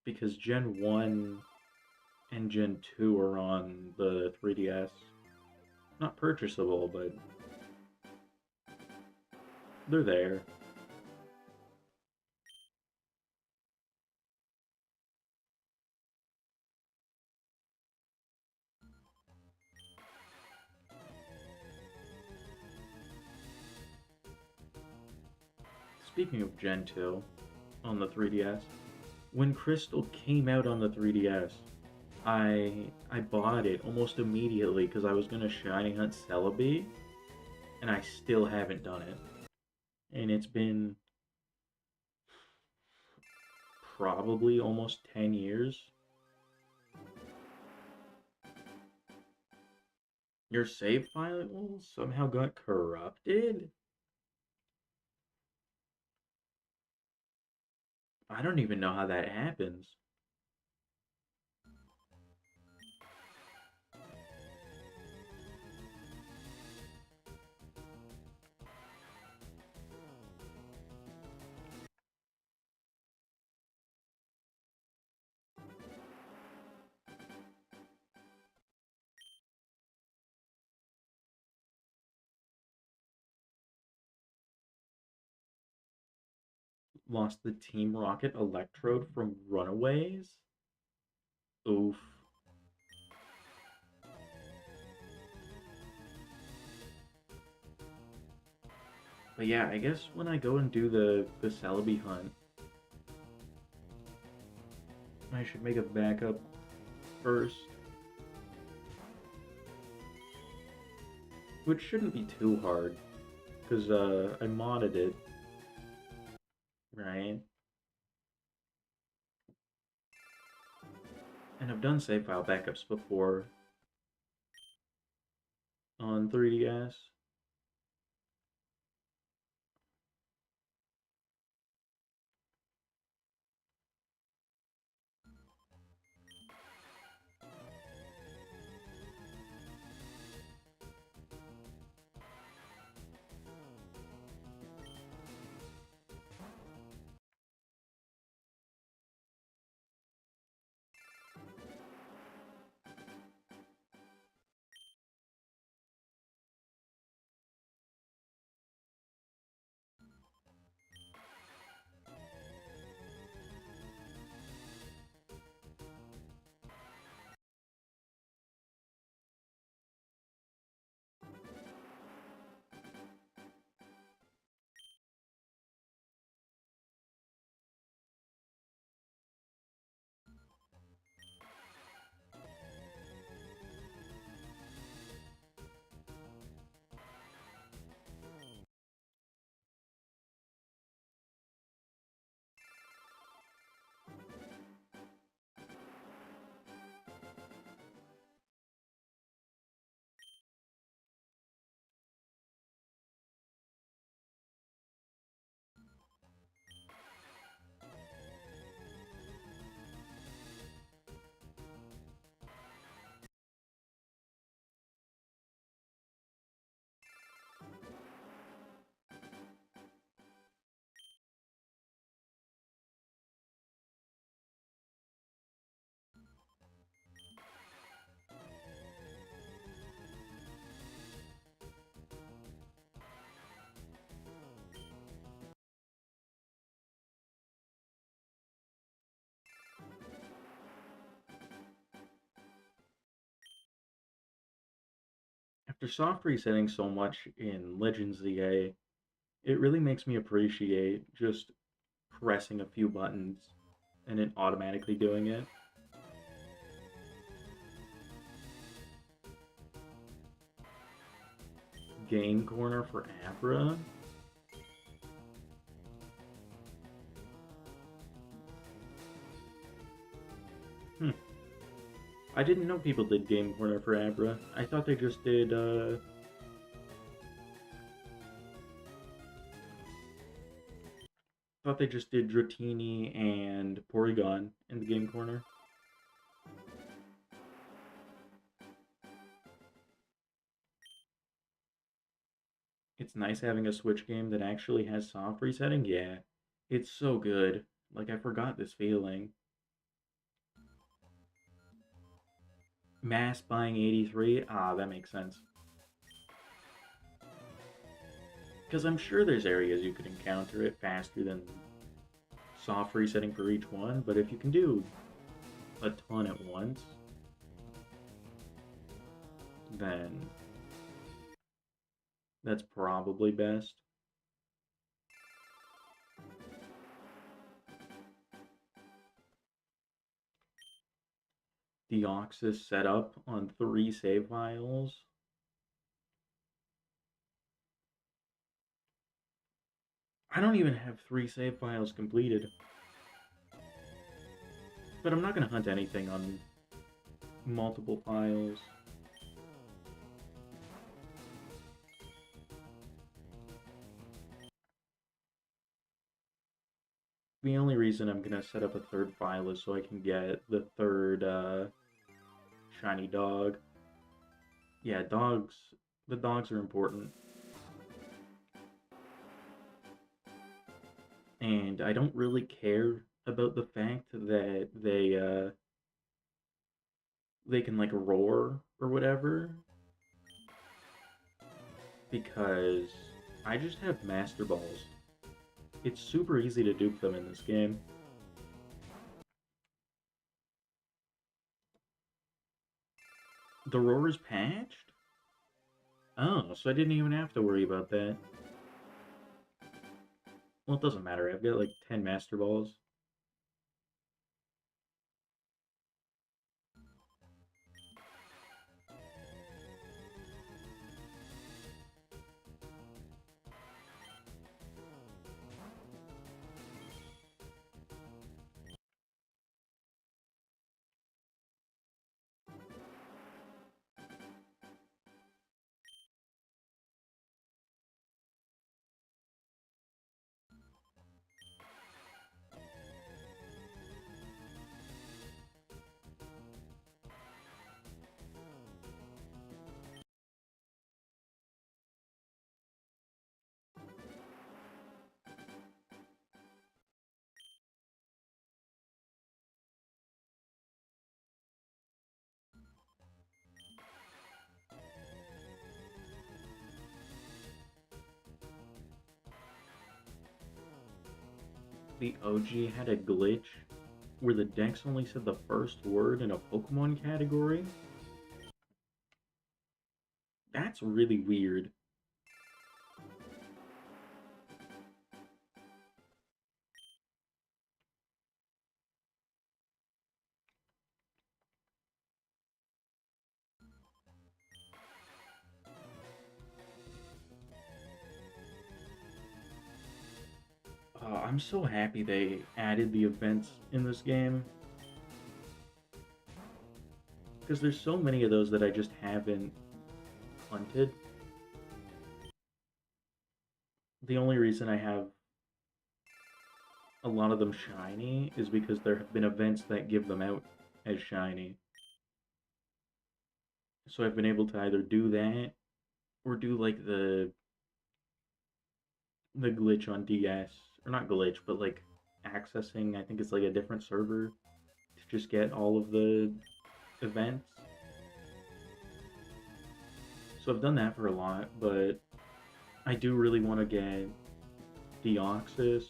because Gen 1 and Gen 2 are on the 3DS. Not purchasable, but they're there. Speaking of Gen 2 on the 3DS, when Crystal came out on the 3DS, I bought it almost immediately because I was gonna shiny hunt Celebi, and I still haven't done it. And it's been probably almost 10 years. Your save file somehow got corrupted? I don't even know how that happens. lost the Team Rocket Electrode from Runaways. Oof. But yeah, I guess when I go and do the Celebi hunt, I should make a backup first. Which shouldn't be too hard, because I modded it, right? And I've done save file backups before on 3DS. After soft resetting so much in Legends ZA, it really makes me appreciate just pressing a few buttons and it automatically doing it. Game corner for Abra. Hmm. I didn't know people did game corner for Abra. I thought they just did, thought they just did Dratini and Porygon in the game corner. It's nice having a Switch game that actually has soft resetting. Yeah, it's so good. Like, I forgot this feeling. Mass buying 83? Ah, that makes sense. Because I'm sure there's areas you could encounter it faster than soft resetting for each one, but if you can do a ton at once, then that's probably best. Deoxys set up on 3 save files. I don't even have 3 save files completed. But I'm not going to hunt anything on multiple files. The only reason I'm going to set up a 3rd file is so I can get the 3rd shiny dog. Yeah, dogs. The dogs are important. And I don't really care about the fact that they can like roar or whatever, because I just have Master Balls. It's super easy to dupe them in this game. The roar's patched? Oh, so I didn't even have to worry about that. Well, it doesn't matter. I've got like 10 Master Balls. The OG had a glitch where the Dex only said the first word in a Pokemon category. That's really weird. I'm so happy they added the events in this game. Because there's so many of those that I just haven't hunted. The only reason I have a lot of them shiny is because there have been events that give them out as shiny. So I've been able to either do that or do like the glitch on DS, or not glitch, but like accessing, I think it's like a different server to just get all of the events. So I've done that for a lot, but I do really want to get Deoxys.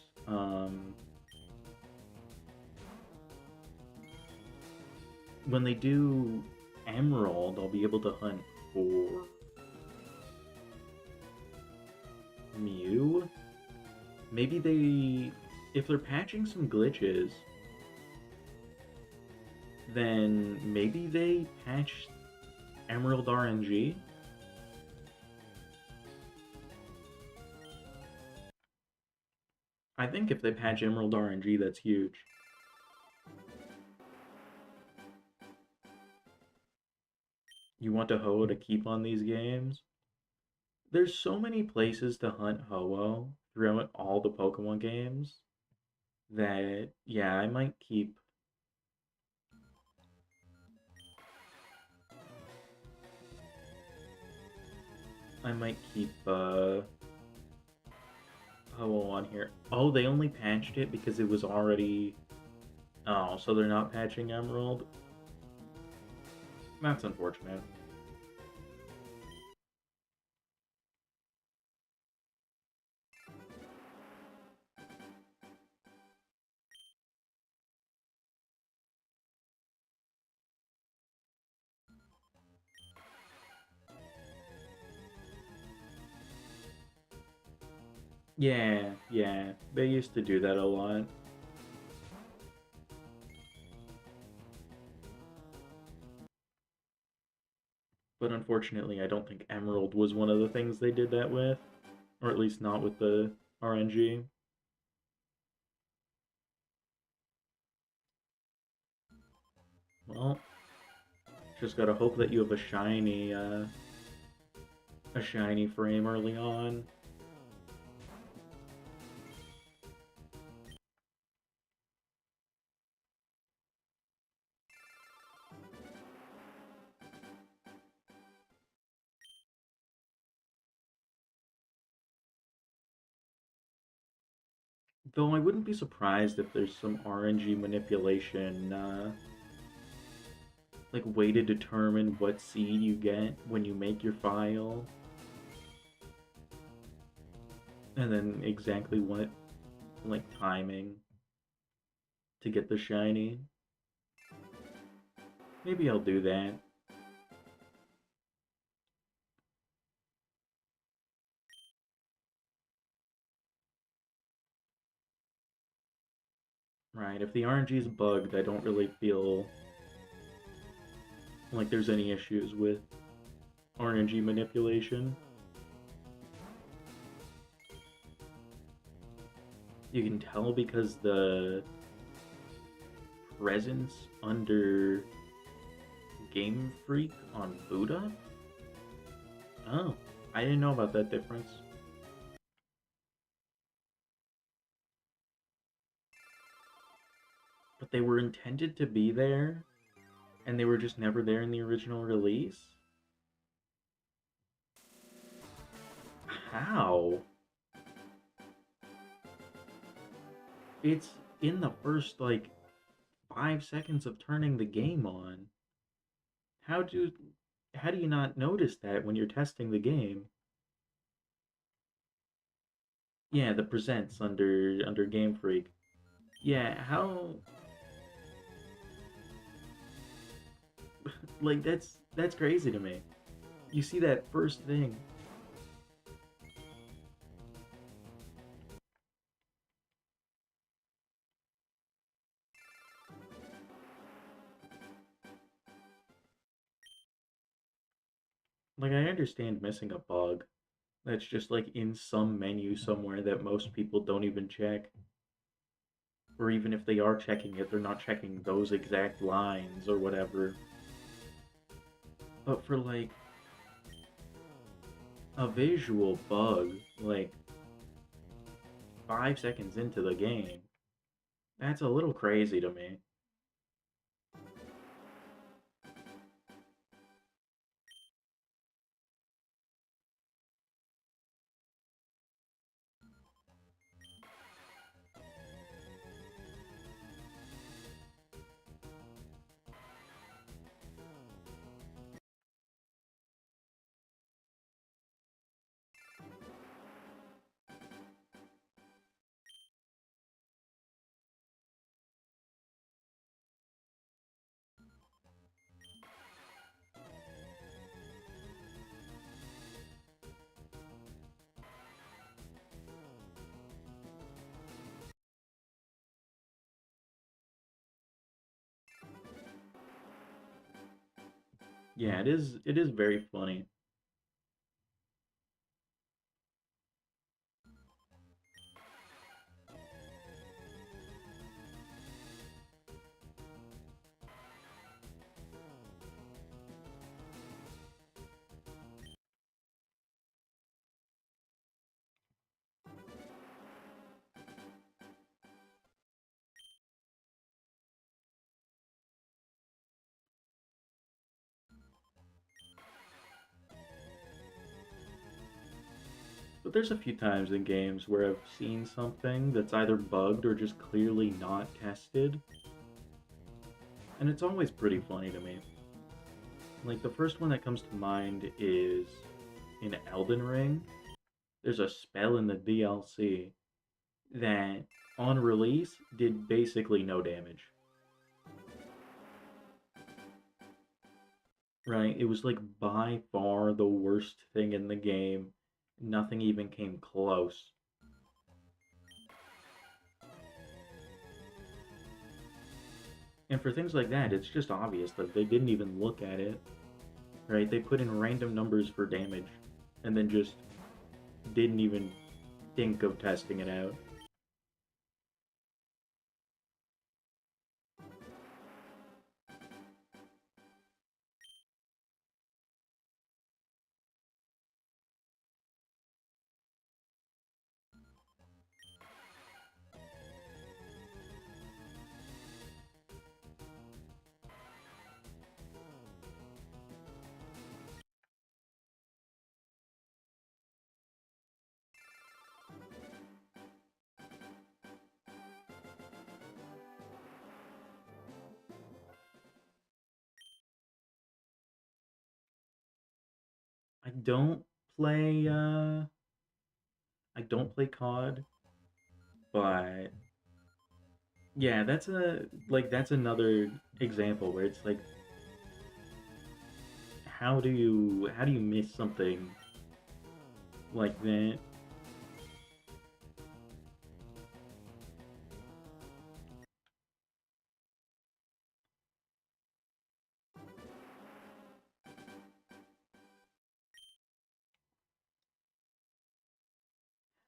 When they do Emerald, I'll be able to hunt for Mew. Maybe if they're patching some glitches, then maybe they patch Emerald RNG. I think if they patch Emerald RNG, that's huge. You want a Ho-Oh to keep on these games? There's so many places to hunt Ho-Oh throughout all the Pokemon games that, yeah, I might keep. Ho-Oh on here. Oh, they only patched it because it was already. Oh, so they're not patching Emerald? That's unfortunate. Yeah, yeah, they used to do that a lot. But unfortunately, I don't think Emerald was one of the things they did that with. Or at least not with the RNG. Well, just gotta hope that you have a shiny frame early on. Though I wouldn't be surprised if there's some RNG manipulation, like way to determine what seed you get when you make your file. And then exactly what like timing to get the shiny. Maybe I'll do that. Right, if the RNG is bugged, I don't really feel like there's any issues with RNG manipulation. You can tell because the presence under Game Freak on Buddha? Oh, I didn't know about that difference. But they were intended to be there, and they were just never there in the original release? How? It's in the first, like, 5 seconds of turning the game on. How do how do you not notice that when you're testing the game? Yeah, the presents under Game Freak. Yeah, how like that's crazy to me. You see that first thing. Like I understand missing a bug. That's just like in some menu somewhere that most people don't even check. Or even if they are checking it, they're not checking those exact lines or whatever. But for like a visual bug, like 5 seconds into the game, that's a little crazy to me. Yeah, it is very funny. But there's a few times in games where I've seen something that's either bugged or just clearly not tested, and it's always pretty funny to me. Like the first one that comes to mind is in Elden Ring. There's a spell in the DLC that on release did basically no damage. Right? It was like by far the worst thing in the game. Nothing even came close. And for things like that, it's just obvious that they didn't even look at it. Right? They put in random numbers for damage and then just didn't even think of testing it out. I don't play I don't play COD. But yeah, that's another example where it's like, how do you miss something like that?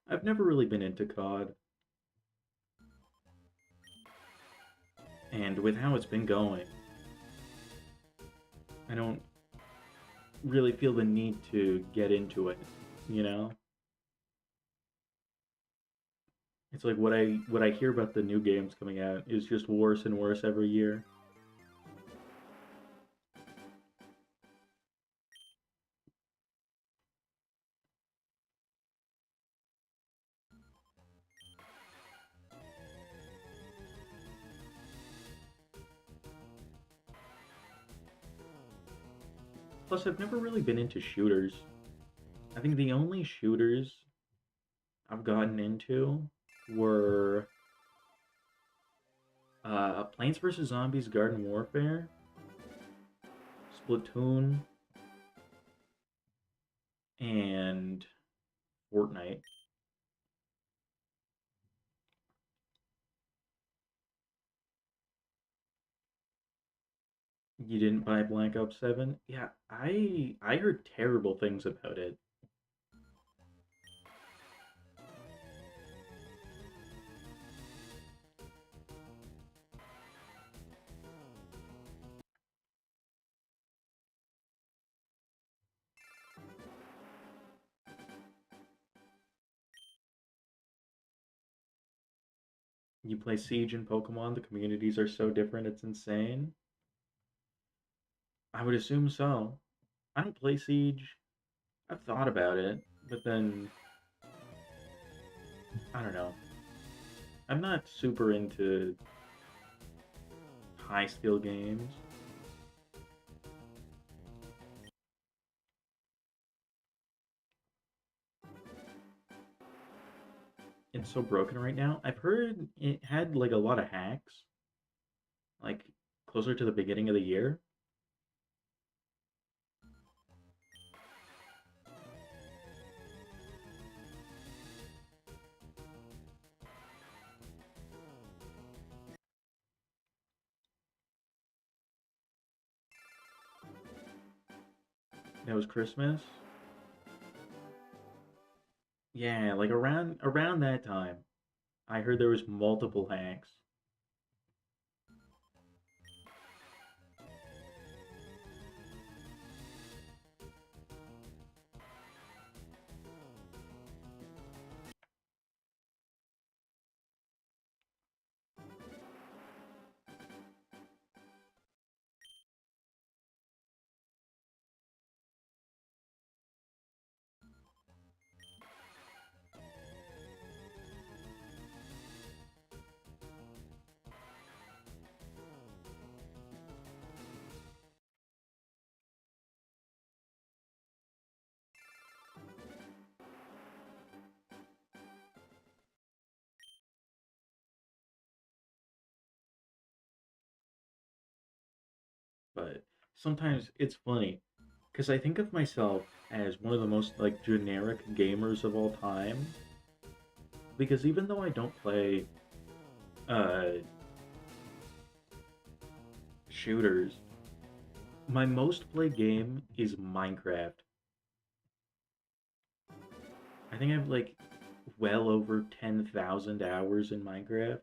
I've never really been into COD, and with how it's been going, I don't really feel the need to get into it, you know? It's like what I hear about the new games coming out is just worse and worse every year. Plus, I've never really been into shooters. I think the only shooters I've gotten into were Plants vs. Zombies Garden Warfare, Splatoon, and Fortnite. You didn't buy Black Ops 7? Yeah, I heard terrible things about it. You play Siege and Pokemon, the communities are so different, it's insane. I would assume so. I don't play Siege. I've thought about it, but then I don't know. I'm not super into high skill games. It's so broken right now. I've heard it had like a lot of hacks, like closer to the beginning of the year. That was Christmas. Yeah, like around that time, I heard there was multiple hacks. But sometimes it's funny because I think of myself as one of the most like generic gamers of all time. Because even though I don't play uh, shooters, my most played game is Minecraft. I think I have like well over 10,000 hours in Minecraft.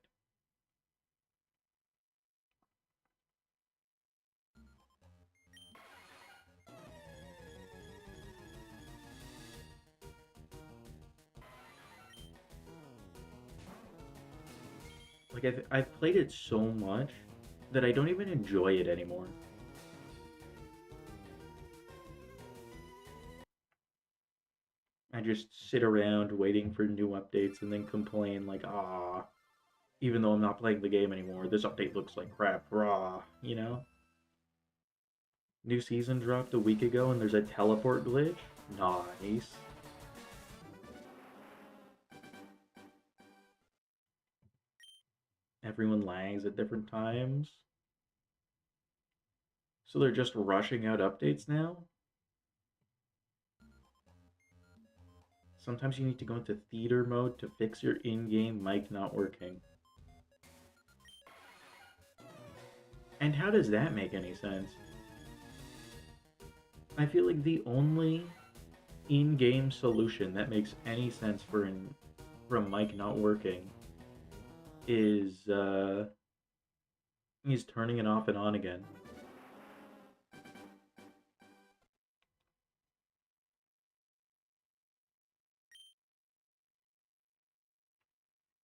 Like I've played it so much that I don't even enjoy it anymore. I just sit around waiting for new updates and then complain like, ah, even though I'm not playing the game anymore, this update looks like crap, rah, you know? New season dropped a week ago and there's a teleport glitch? Nice. everyone lags at different times. So they're just rushing out updates now. Sometimes you need to go into theater mode to fix your in-game mic not working. And how does that make any sense? I feel like the only in-game solution that makes any sense for a mic not working is turning it off and on again.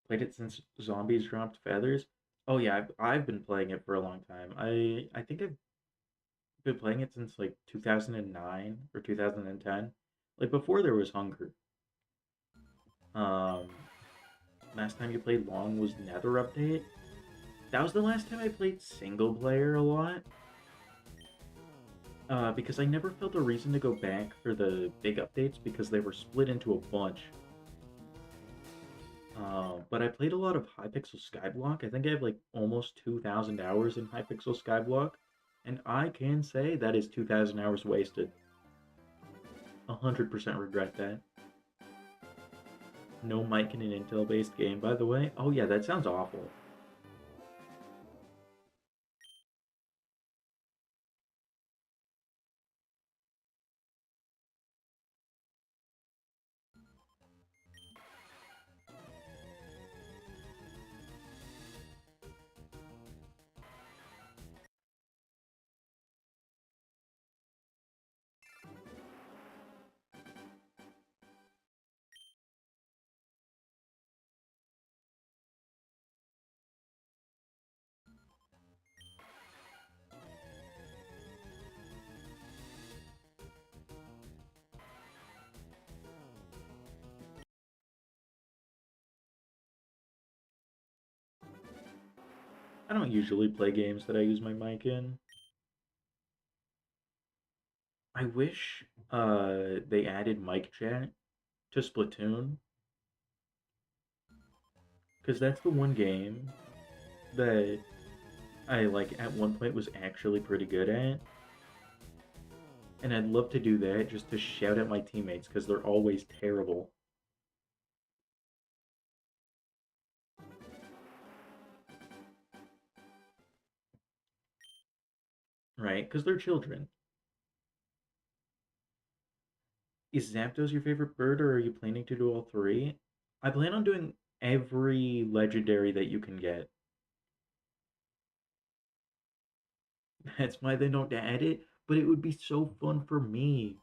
Played it since zombies dropped feathers. Oh yeah, I've been playing it for a long time. I think I've been playing it since like 2009 or 2010. Like before there was hunger. Um, last time you played long was Nether update. That was the last time I played single player a lot. Because I never felt a reason to go back for the big updates because they were split into a bunch. But I played a lot of Hypixel Skyblock. I think I have like almost 2,000 hours in Hypixel Skyblock, and I can say that is 2,000 hours wasted. 100% regret that. No mic in an Intel-based game, by the way. Oh yeah, that sounds awful. I don't usually play games that I use my mic in. I wish they added mic chat to Splatoon, because that's the one game that I like at one point was actually pretty good at. And I'd love to do that just to shout at my teammates because they're always terrible. Right? Because they're children. Is Zapdos your favorite bird, or are you planning to do all three? I plan on doing every legendary that you can get. That's why they don't add it, but it would be so fun for me,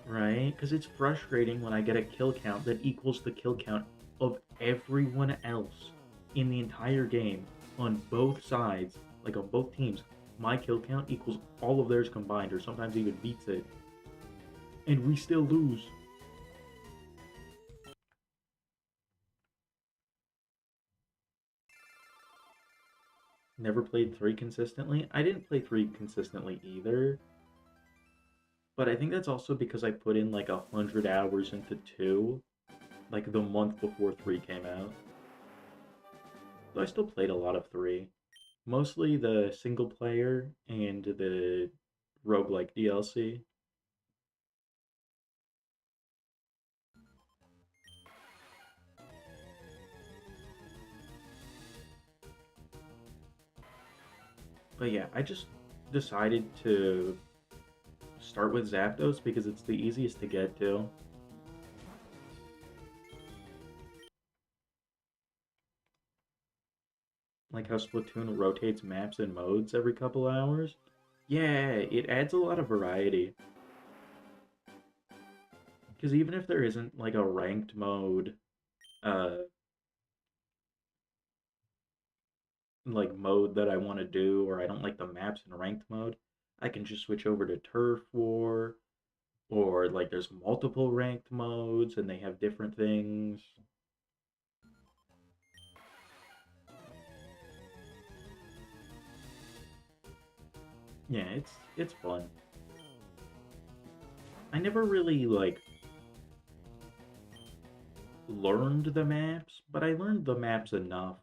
right? Because it's frustrating when I get a kill count that equals the kill count of everyone else in the entire game on both sides, like on both teams. My kill count equals all of theirs combined, or sometimes even beats it, and we still lose. Never played 3 consistently. I didn't play 3 consistently either, but I think that's also because I put in like 100 hours into 2, like the month before 3 came out. Though I still played a lot of 3. Mostly the single player and the roguelike DLC. But yeah, I just decided to start with Zapdos because it's the easiest to get to. Like how Splatoon rotates maps and modes every couple hours. Yeah, it adds a lot of variety. Because even if there isn't like a ranked mode, uh, like mode that I want to do, or I don't like the maps in ranked mode, I can just switch over to Turf War, or like there's multiple ranked modes and they have different things. Yeah, it's fun. I never really like learned the maps but I learned the maps enough.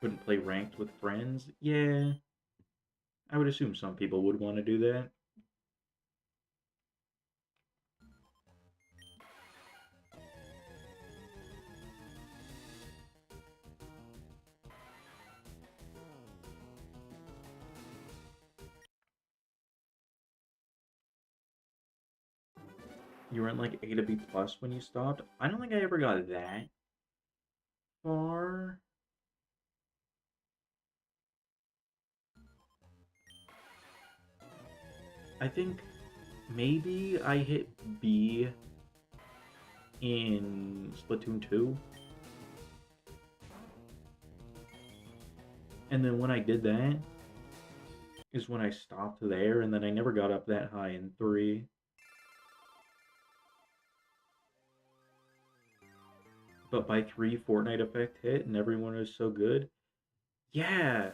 Couldn't play ranked with friends. Yeah, I would assume some people would want to do that. You were in like A to B plus when you stopped. I don't think I ever got that far. I think maybe I hit B in Splatoon 2. And then when I did that is when I stopped there, and then I never got up that high in 3. But by 3, Fortnite effect hit, and everyone was so good. Yeah,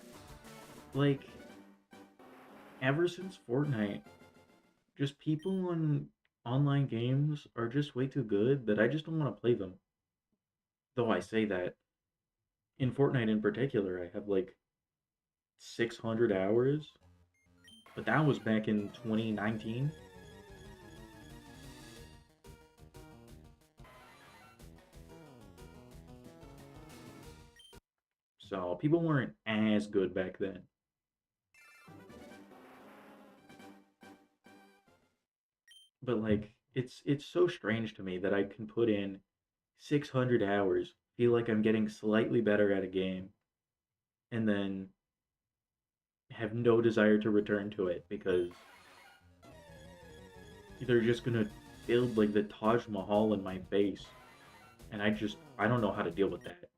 like, ever since Fortnite, just people on online games are just way too good that I just don't want to play them. Though I say that, in Fortnite in particular, I have like 600 hours, but that was back in 2019. So people weren't as good back then. But like it's so strange to me that I can put in 600 hours, feel like I'm getting slightly better at a game, and then have no desire to return to it because they're just gonna build like the Taj Mahal in my face, and I don't know how to deal with that.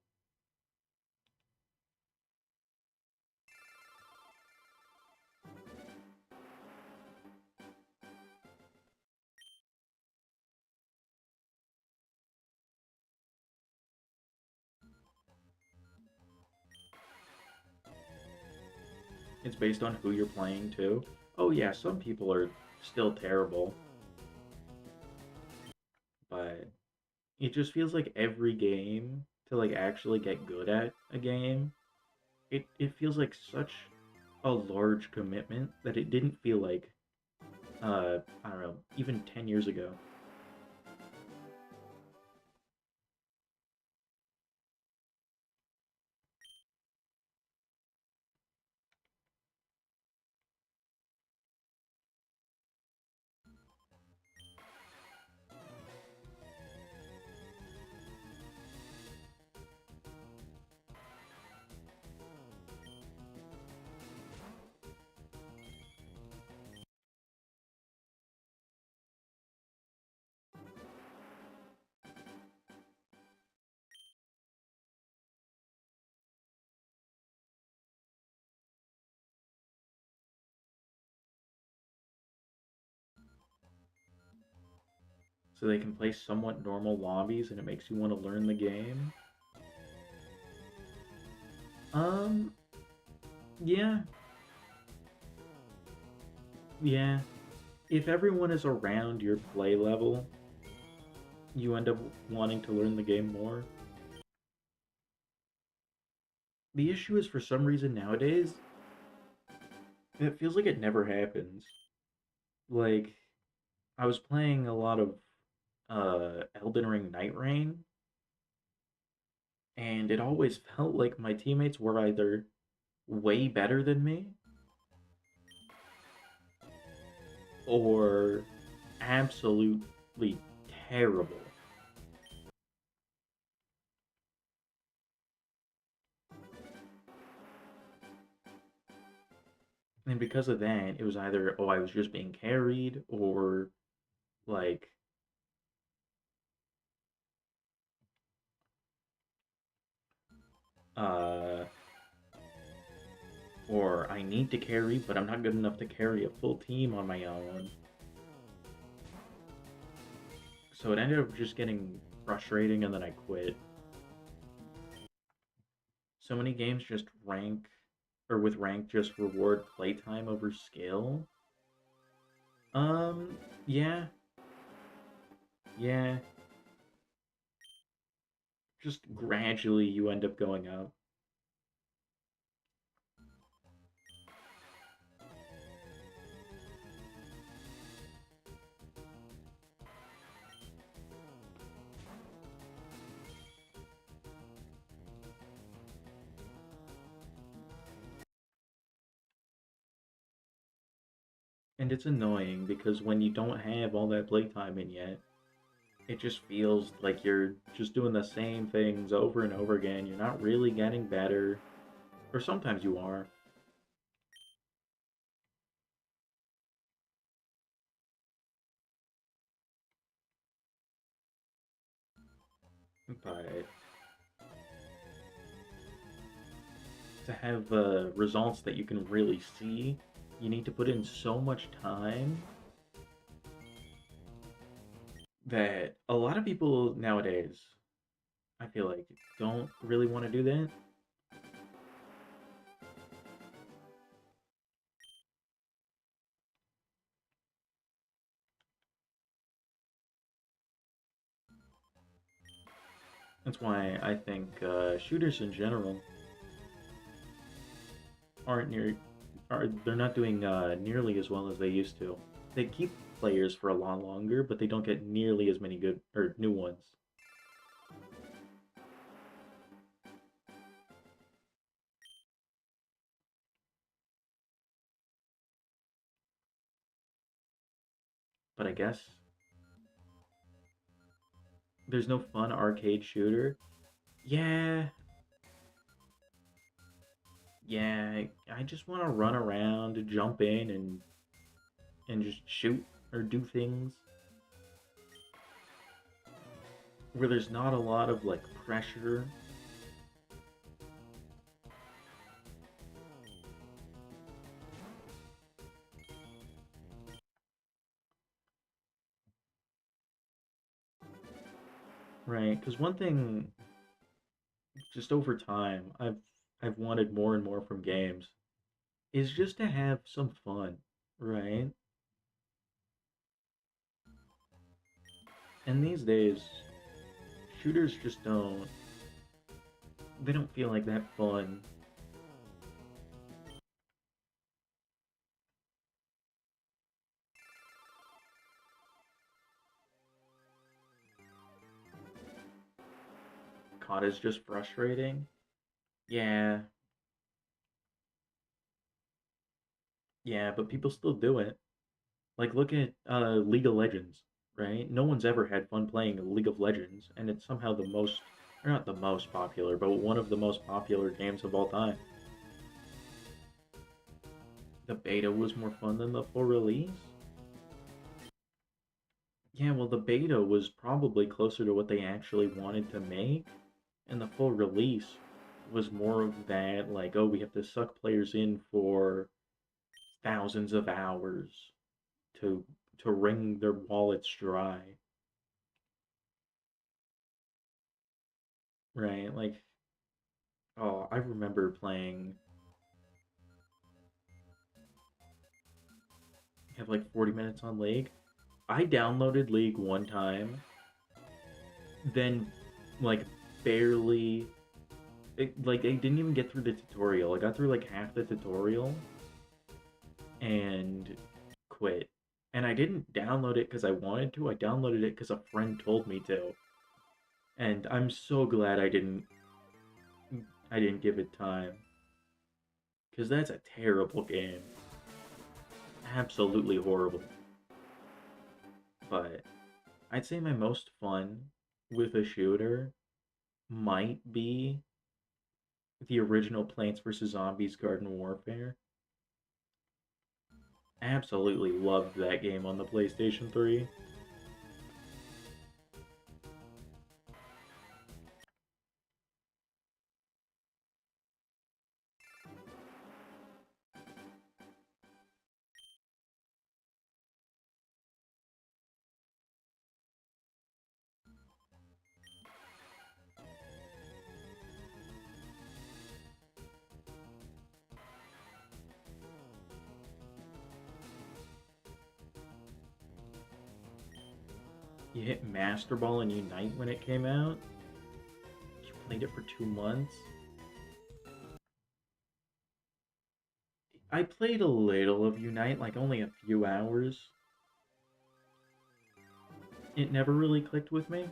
It's based on who you're playing too. Oh yeah, some people are still terrible, but it just feels like every game to like actually get good at a game, it feels like such a large commitment that it didn't feel like I don't know, even 10 years ago. So they can play somewhat normal lobbies and it makes you want to learn the game. Um, yeah, yeah. If everyone is around your play level, you end up wanting to learn the game more. The issue is for some reason nowadays, it feels like it never happens. Like, I was playing a lot of Elden Ring Night Rain, and it always felt like my teammates were either way better than me or absolutely terrible. And because of that, it was either, oh, I was just being carried, or like, uh, Or I need to carry, but I'm not good enough to carry a full team on my own. So it ended up just getting frustrating and then I quit. So many games just rank, or with rank just reward playtime over skill. Um, yeah, yeah. Just gradually you end up going up. And it's annoying because when you don't have all that playtime in yet, it just feels like you're just doing the same things over and over again. You're not really getting better. Or sometimes you are. But to have results that you can really see, you need to put in so much time that a lot of people nowadays, I feel like, don't really want to do that. That's why I think shooters in general aren't near, they're not doing nearly as well as they used to. They keep players for a lot longer, but they don't get nearly as many good or new ones. But I guess there's no fun arcade shooter. Yeah, yeah. I just want to run around, jump in, and just shoot or do things where there's not a lot of like pressure. Right? Because one thing, just over time, I've wanted more and more from games is just to have some fun, right? And these days, shooters just don't, they don't feel like that fun. COD is just frustrating. Yeah, yeah, but people still do it. Like look at League of Legends, right? No one's ever had fun playing League of Legends, and it's somehow the most, or not the most popular, but one of the most popular games of all time. The beta was more fun than the full release. Yeah, well, the beta was probably closer to what they actually wanted to make, and the full release was more of that, like, oh, we have to suck players in for thousands of hours to wring their wallets dry, right? Like, oh, I remember playing, have like 40 minutes on League. I downloaded League one time, then like barely like I didn't even get through the tutorial. I got through like half the tutorial and quit. And I didn't download it because I wanted to. I downloaded it because a friend told me to. And I'm so glad I didn't give it time because that's a terrible game. Absolutely horrible. But I'd say my most fun with a shooter might be the original Plants vs Zombies Garden Warfare. Absolutely loved that game on the PlayStation 3. You hit Master Ball and Unite when it came out. You played it for 2 months. I played a little of Unite, like only a few hours. It never really clicked with me.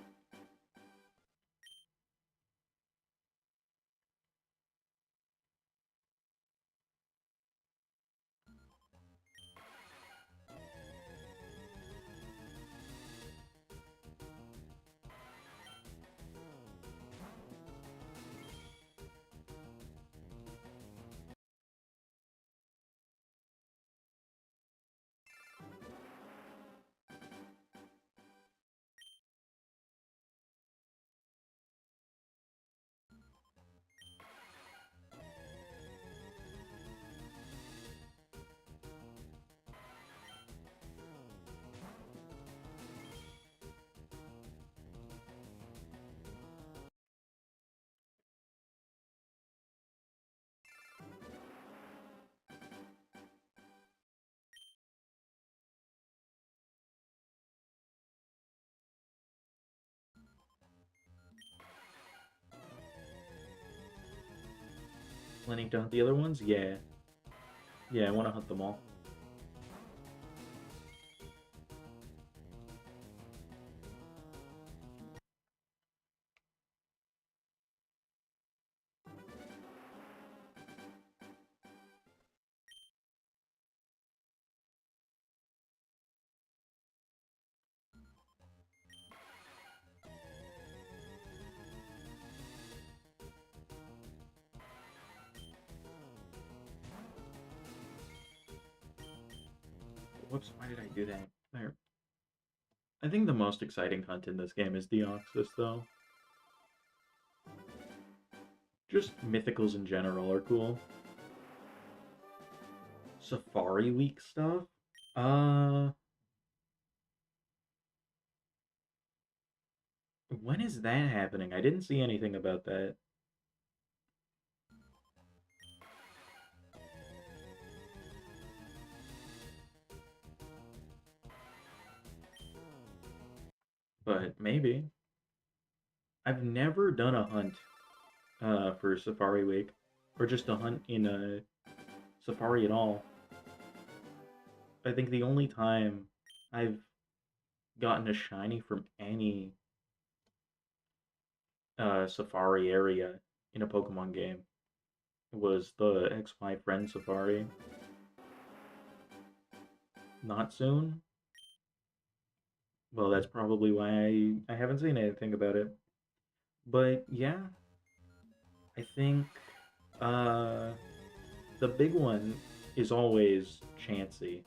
Planning to hunt the other ones? Yeah. Yeah, I want to hunt them all. Whoops, why did I do that? There. I think the most exciting hunt in this game is Deoxys, though. Just mythicals in general are cool. Safari Week stuff? Uh, when is that happening? I didn't see anything about that. But maybe. I've never done a hunt for Safari Week, or just a hunt in a Safari at all. I think the only time I've gotten a shiny from any Safari area in a Pokemon game was the XY Friend Safari. Not soon? Well, that's probably why I haven't seen anything about it. But yeah, I think uh, the big one is always Chansey,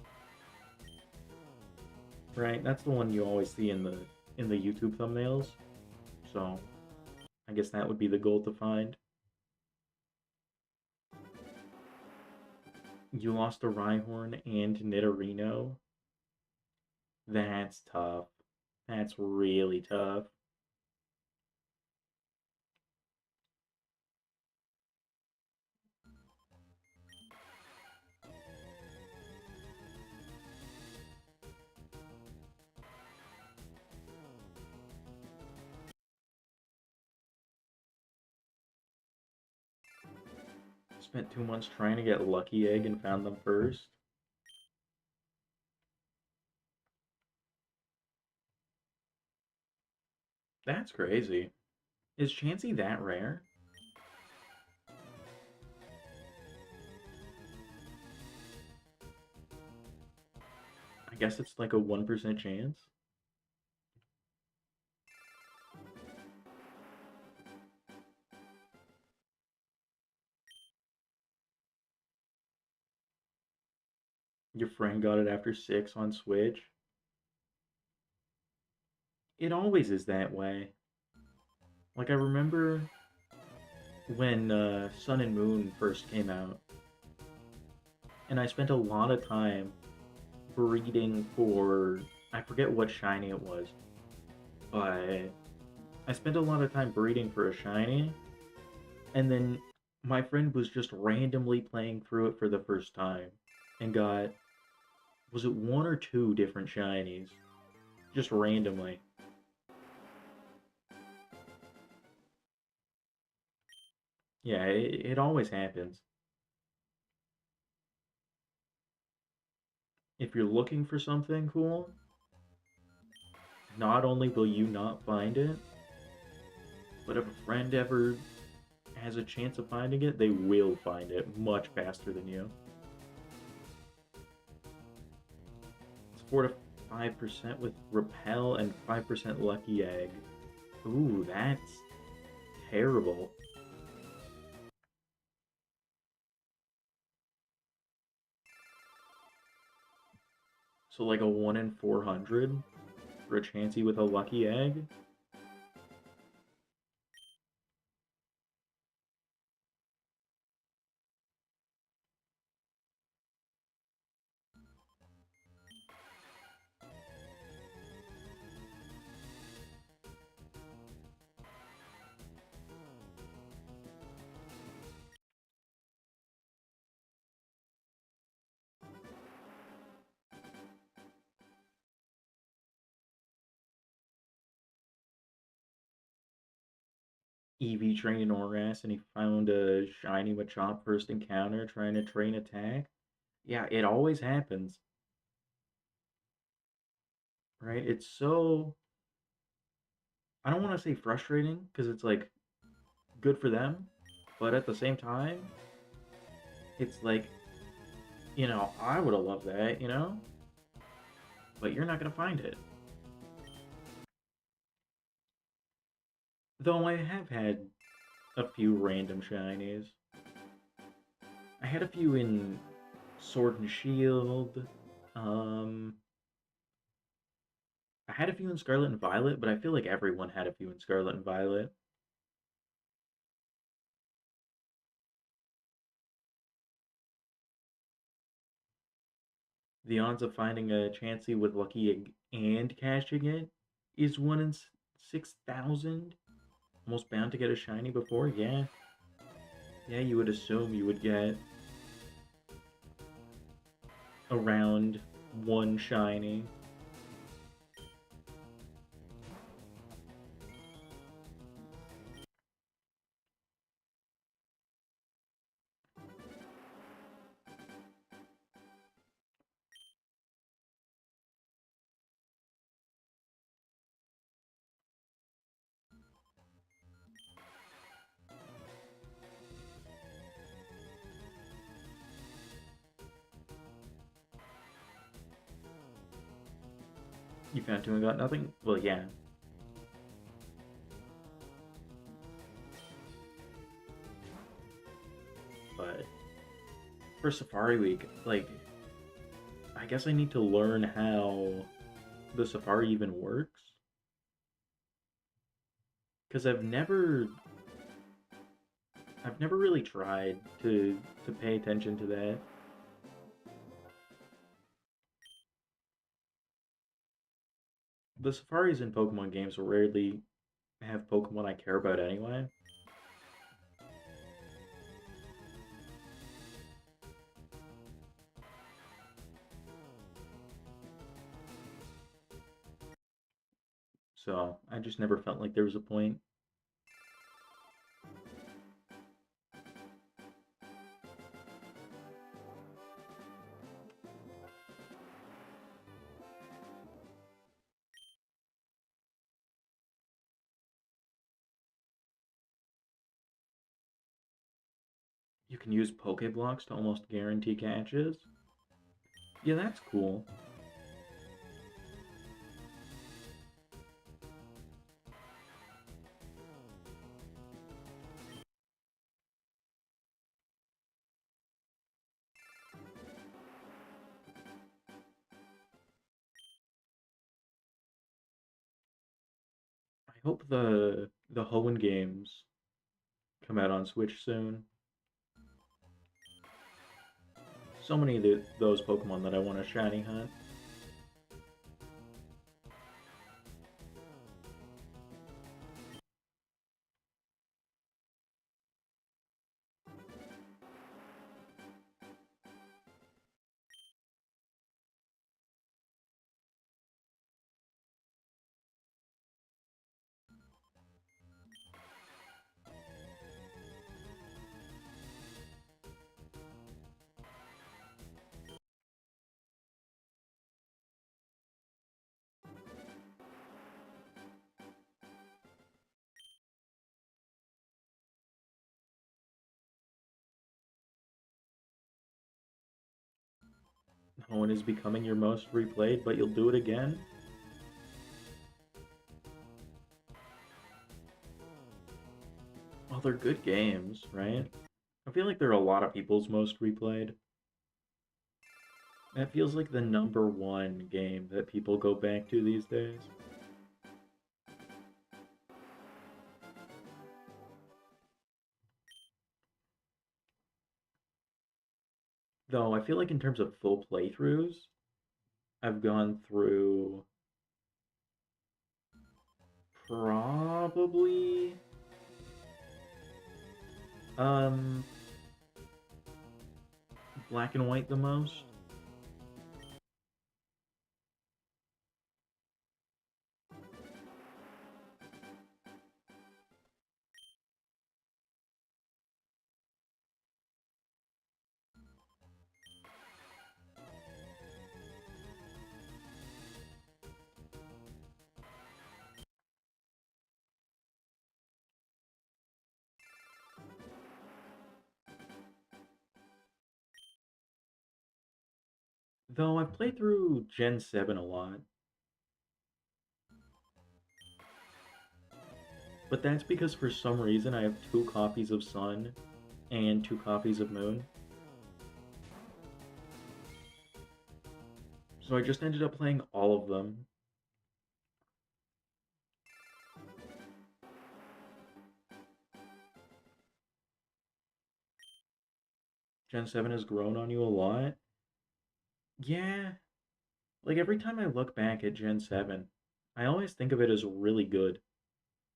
right? That's the one you always see in the YouTube thumbnails. So I guess that would be the goal to find. You lost a Rhyhorn and Nidorino. That's tough. That's really tough. Spent 2 months trying to get Lucky Egg and found them first. That's crazy. Is Chansey that rare? I guess it's like a 1% chance. Your friend got it after 6 on Switch. It always is that way. Like, I remember when Sun and Moon first came out, and I spent a lot of time breeding for. I forget what shiny it was, but I spent a lot of time breeding for a shiny, and then my friend was just randomly playing through it for the first time and got, was it one or two different shinies? Just randomly. Yeah, it always happens. If you're looking for something cool, not only will you not find it, but if a friend ever has a chance of finding it, they will find it much faster than you. It's 4 to 5% with Repel and 5% Lucky Egg. Ooh, that's terrible. So like a 1 in 400 for a Chansey with a Lucky Egg? EV trained Oras and he found a shiny Machop first encounter trying to train attack. Yeah, it always happens, right? It's so, I don't want to say frustrating because it's like good for them, but at the same time, it's like, I would have loved that, but you're not going to find it. Though I have had a few random shinies. I had a few in Sword and Shield. Um, I had a few in Scarlet and Violet, but I feel like everyone had a few in Scarlet and Violet. The odds of finding a Chansey with Lucky Egg and catching it is 1 in 6,000. Almost bound to get a shiny before, yeah. Yeah, you would assume you would get around one shiny. You found two and got nothing? Well, yeah. But for Safari Week, like, I guess I need to learn how the Safari even works. Because I've never really tried to pay attention to that. The safaris in Pokemon games rarely have Pokemon I care about anyway. So I just never felt like there was a point. You can use Pokeblocks to almost guarantee catches. Yeah, that's cool. I hope the Hoenn games come out on Switch soon. So many of those Pokemon that I want to shiny hunt. Hoenn is becoming your most replayed, but you'll do it again? Well, they're good games, right? I feel like they're a lot of people's most replayed. That feels like the number one game that people go back to these days. Though, I feel like in terms of full playthroughs, I've gone through probably um Black and White the most. Though I've played through Gen 7 a lot. But that's because for some reason I have 2 copies of Sun and 2 copies of Moon. So I just ended up playing all of them. Gen 7 has grown on you a lot. Yeah, like every time I look back at Gen 7, I always think of it as really good.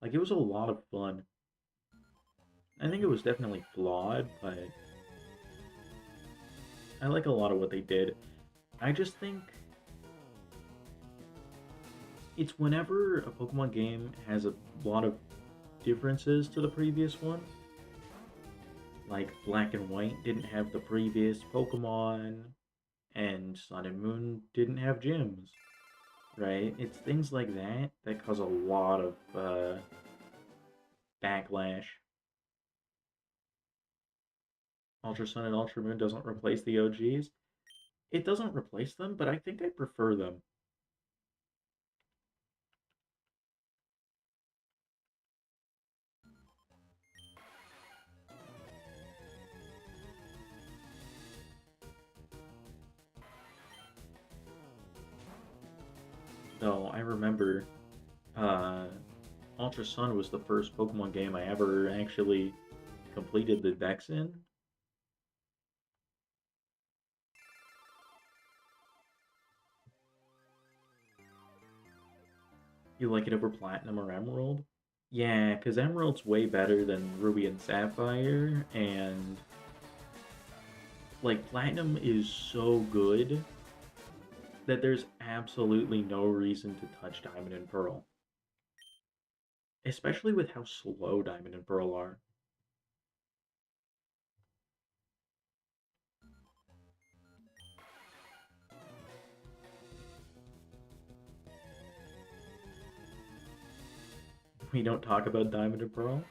Like it was a lot of fun. I think it was definitely flawed, but I like a lot of what they did. I just think it's whenever a Pokemon game has a lot of differences to the previous one. Like Black and White didn't have the previous Pokemon, and Sun and Moon didn't have gyms, right? It's things like that that cause a lot of backlash. Ultra Sun and Ultra Moon doesn't replace the OGs. It doesn't replace them, but I think I prefer them. Though I remember uh, Ultra Sun was the first Pokemon game I ever actually completed the dex in. You like it over Platinum or Emerald? Yeah, because Emerald's way better than Ruby and Sapphire, and like Platinum is so good that there's absolutely no reason to touch Diamond and Pearl. Especially with how slow Diamond and Pearl are. We don't talk about Diamond and Pearl?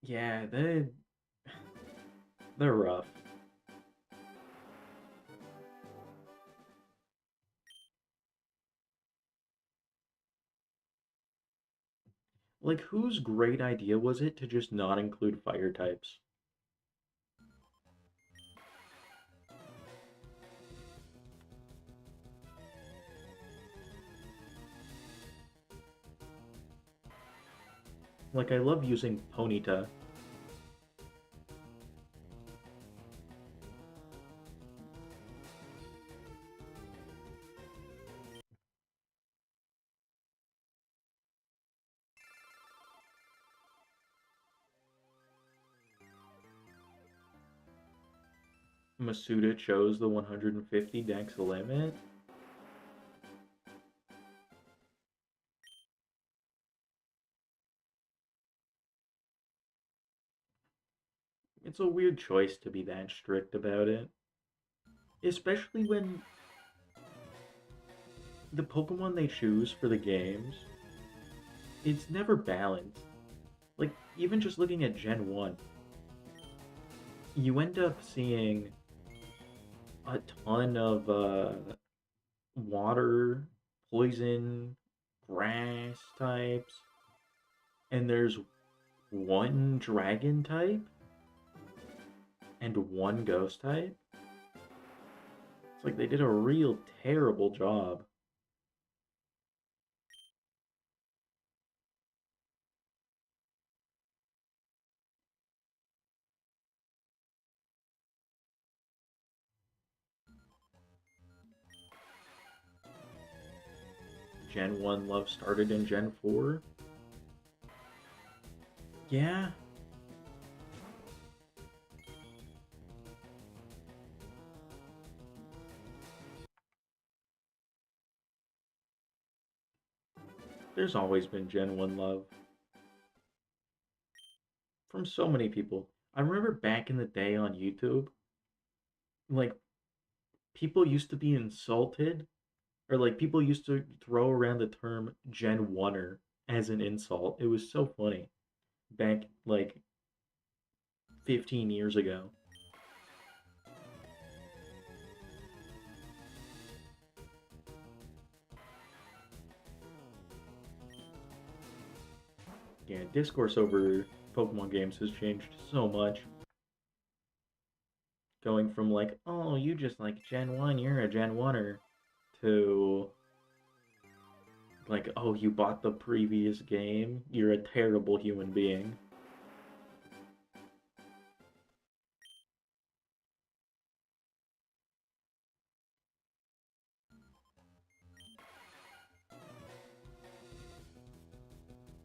Yeah, they're rough. Like, whose great idea was it to just not include fire types? Like, I love using Ponyta. Masuda chose the 150 dex limit. It's a weird choice to be that strict about it. Especially when the Pokemon they choose for the games, it's never balanced. Like, even just looking at Gen 1, you end up seeing a ton of water, poison, grass types, and there's one dragon type and one ghost type. It's like they did a real terrible job. Gen 1 love started in Gen 4. Yeah, there's always been Gen 1 love from so many people. I remember back in the day on YouTube, like people used to be insulted, or like people used to throw around the term Gen 1er as an insult. It was so funny back like 15 years ago. Yeah, discourse over Pokemon games has changed so much. Going from like, oh, you just like Gen 1, you're a Gen 1er, to like, oh, you bought the previous game, you're a terrible human being.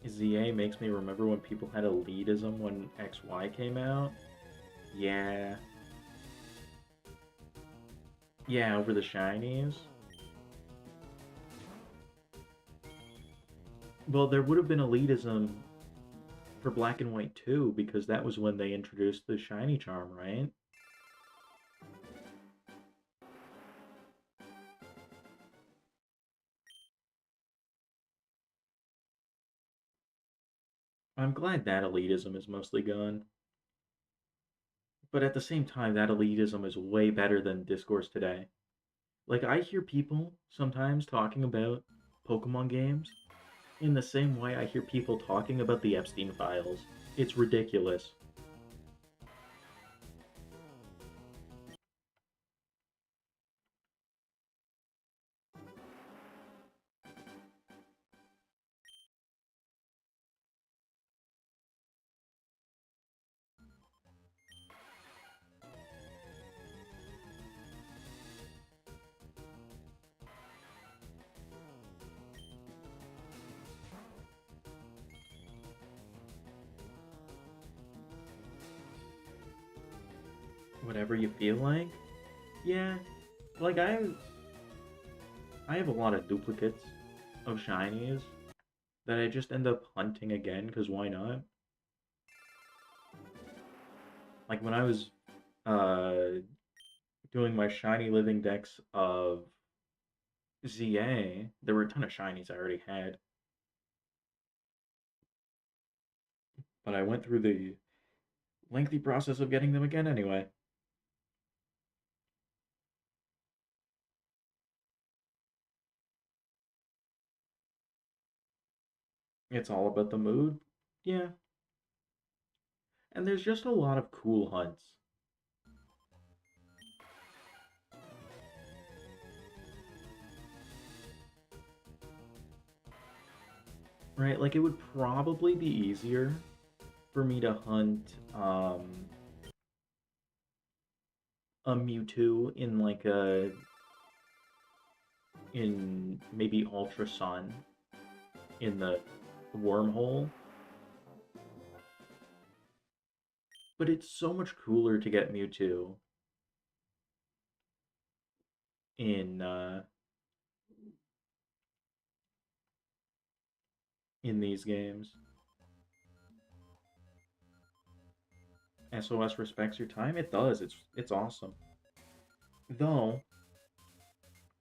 ZA makes me remember when people had elitism when XY came out. Yeah. Yeah, over the shinies. Well, there would have been elitism for Black and White too, because that was when they introduced the shiny charm, right? I'm glad that elitism is mostly gone. But at the same time, that elitism is way better than discourse today. Like, I hear people sometimes talking about Pokemon games in the same way I hear people talking about the Epstein files. It's ridiculous. Whatever you feel like. Yeah, like I have a lot of duplicates of shinies that I just end up hunting again because why not? Like when I was uh doing my shiny living decks of ZA, there were a ton of shinies I already had, but I went through the lengthy process of getting them again anyway. It's all about the mood. Yeah, and there's just a lot of cool hunts. Right? Like it would probably be easier for me to hunt a Mewtwo in like a in maybe Ultra Sun in the wormhole. But it's so much cooler to get Mewtwo in in these games. SOS respects your time. It does. It's awesome. Though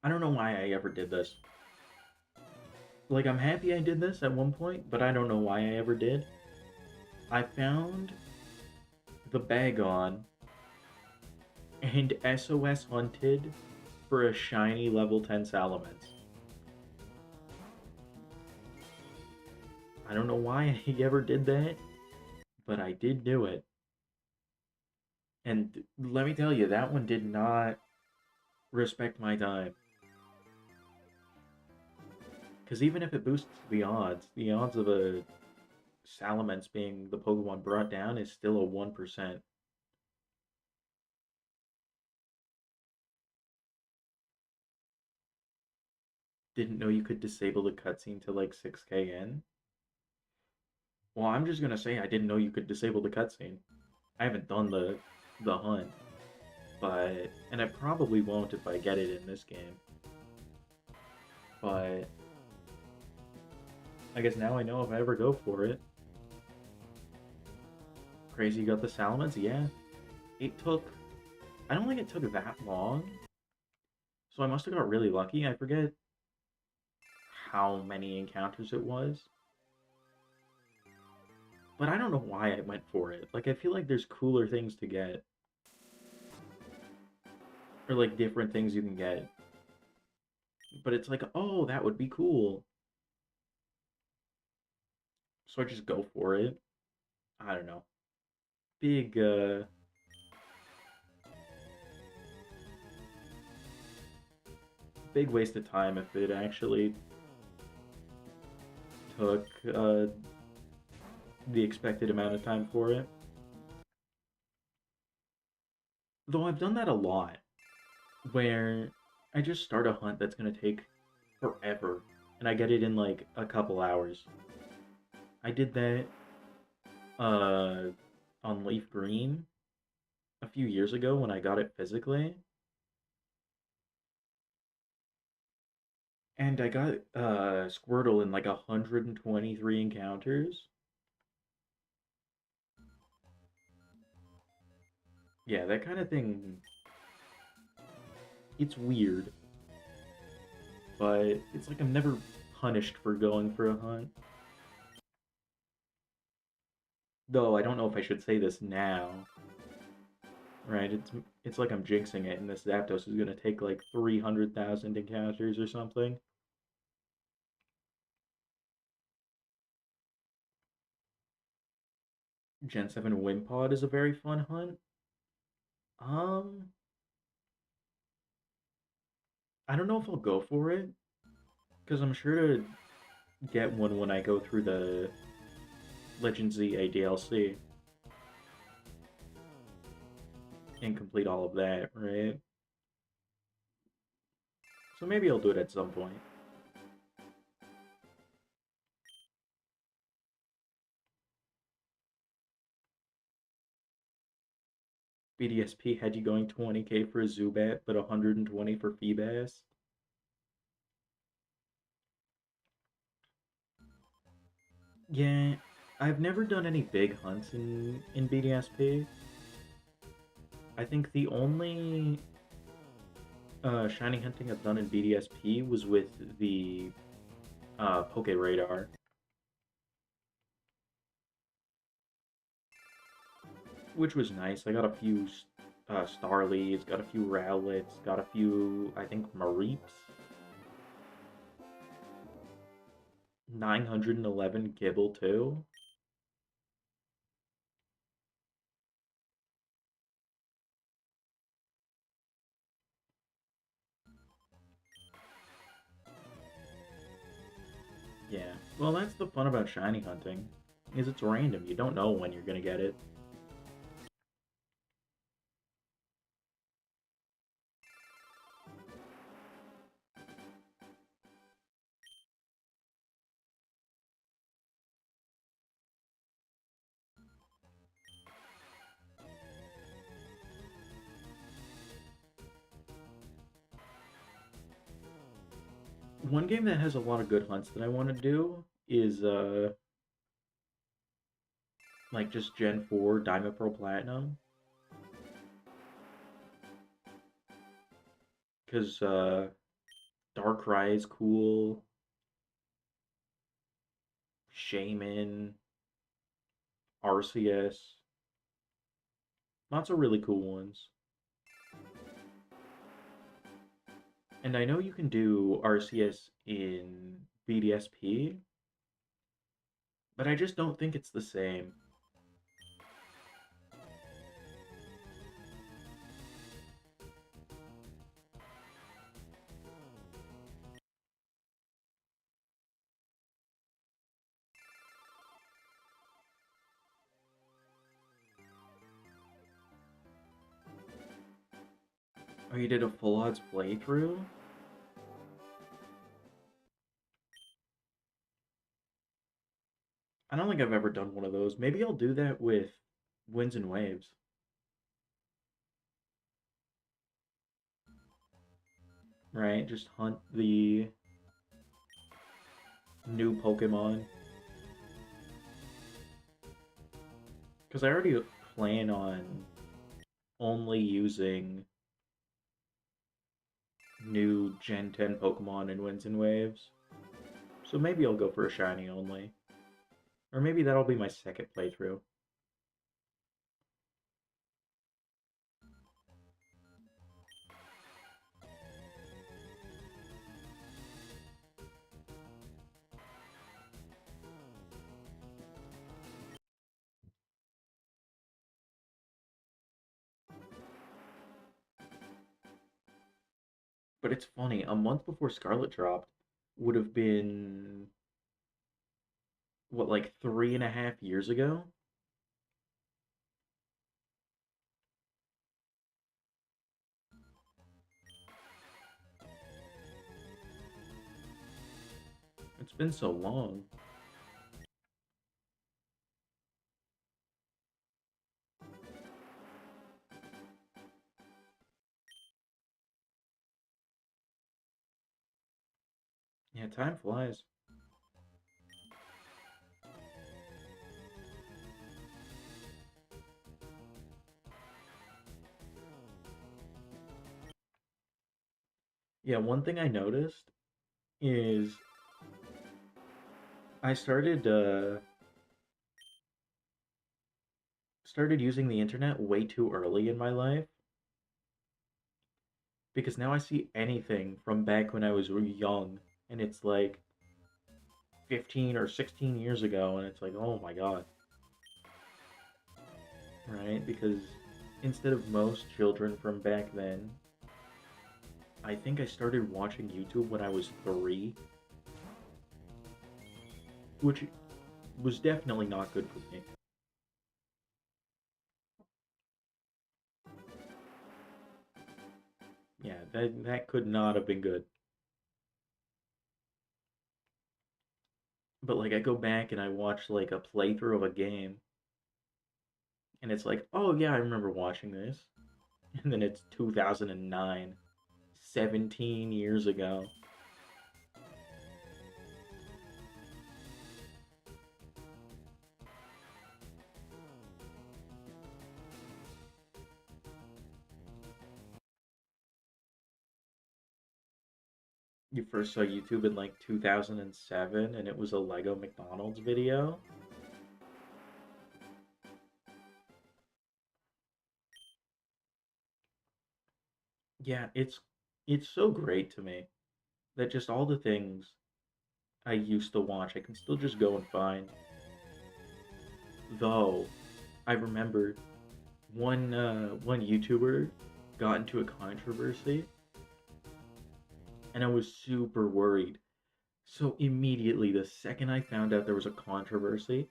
I don't know why I ever did this. Like I'm happy I did this at one point, but I don't know why I ever did. I found the Bagon and SOS hunted for a shiny level 10 Salamence. I don't know why I ever did that, but I did do it. And let me tell you, that one did not respect my time. Because even if it boosts the odds of a Salamence being the Pokemon brought down is still a 1%. Didn't know you could disable the cutscene to like 6k in. Well, I'm just gonna say I didn't know you could disable the cutscene. I haven't done the hunt, but and I probably won't if I get it in this game. But I guess now I know if I ever go for it. Crazy you got the Salamence? Yeah. It took I don't think it took that long. So I must have got really lucky. I forget how many encounters it was. But I don't know why I went for it. Like I feel like there's cooler things to get. Or like different things you can get. But it's like, oh, that would be cool. So I just go for it. I don't know. Big big waste of time if it actually took the expected amount of time for it. Though I've done that a lot, where I just start a hunt that's gonna take forever, and I get it in like a couple hours. I did that uh, on Leaf Green a few years ago when I got it physically, and I got Squirtle in like 123 encounters. Yeah, that kind of thing, it's weird, but it's like I'm never punished for going for a hunt. Though I don't know if I should say this now, right? It's like I'm jinxing it, and this Zapdos is gonna take like 300,000 encounters or something. Gen 7 Wimpod is a very fun hunt. Um, I don't know if I'll go for it, because I'm sure to get one when I go through the Legend Z ADLC and complete all of that, right? So maybe I'll do it at some point. BDSP had you going 20k for a Zubat, but 120 for Feebas. Yeah, I've never done any big hunts in BDSP. I think the only shiny hunting I've done in BDSP was with the Poke Radar, which was nice. I got a few Starlies, got a few Rowlets, got a few, I think, Mareeps. 911 Gibble, too. Yeah. Well, that's the fun about shiny hunting, is it's random. You don't know when you're gonna get it. One game that has a lot of good hunts that I want to do is like just Gen 4 Diamond Pearl Platinum. Because Darkrai is cool. Shaman, Arceus. Lots of really cool ones. And I know you can do RCS in BDSP, but I just don't think it's the same. Oh, you did a full odds playthrough? I don't think I've ever done one of those. Maybe I'll do that with Winds and Waves. Right? Just hunt the new Pokemon. Because I already plan on only using new Gen 10 Pokemon in Winds and Waves. So maybe I'll go for a shiny only. Or maybe that'll be my second playthrough. But it's funny, a month before Scarlet dropped would have been, what, like 3.5 years ago? It's been so long. Yeah, time flies. Yeah, one thing I noticed is I started using the internet way too early in my life because now I see anything from back when I was young and it's like 15 or 16 years ago and it's like, "Oh my God." Right? Because instead of most children from back then, I think I started watching YouTube when I was 3, which was definitely not good for me. Yeah, that could not have been good. But like I go back and I watch like a playthrough of a game and it's like, "Oh yeah, I remember watching this." And then it's 2009, 17 years ago. You first saw YouTube in like 2007 and it was a Lego McDonald's video. Yeah, it's so great to me that just all the things I used to watch I can still just go and find. Though I remember one YouTuber got into a controversy and I was super worried. So immediately the second I found out there was a controversy,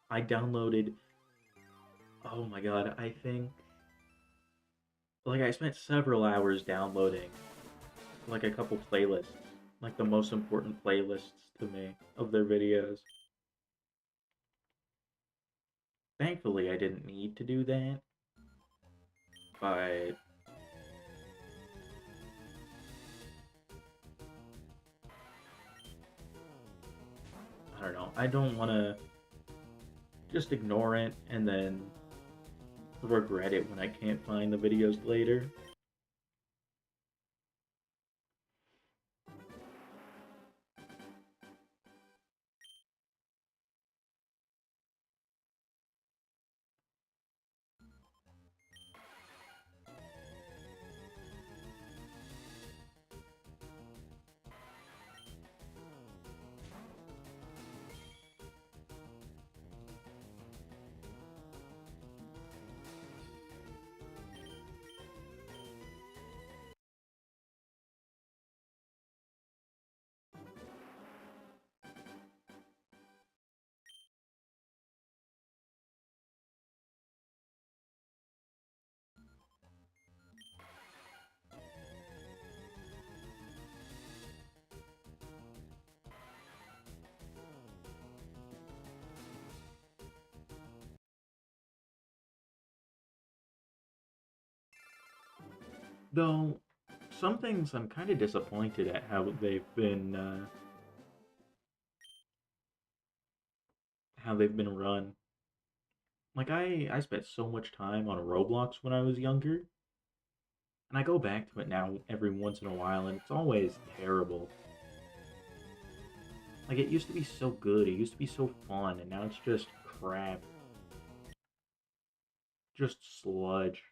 I downloaded, oh my God, I think like I spent several hours downloading like a couple playlists, like the most important playlists to me of their videos. Thankfully, I didn't need to do that, but I don't know. I don't want to just ignore it and then regret it when I can't find the videos later. Though some things I'm kind of disappointed at how they've been run. Like I spent so much time on Roblox when I was younger, and I go back to it now every once in a while, and it's always terrible. Like it used to be so good, it used to be so fun, and now it's just crap, just sludge.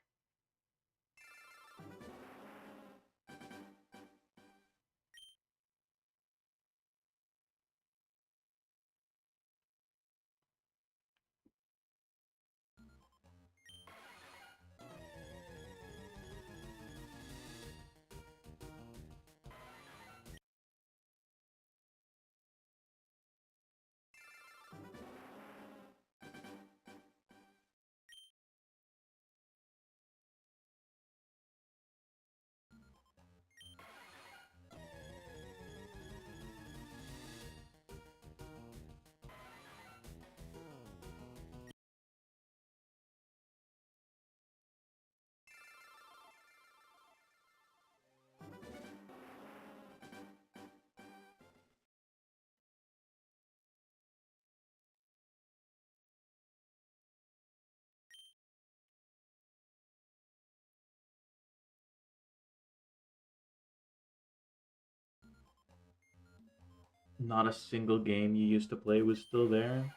Not a single game you used to play was still there.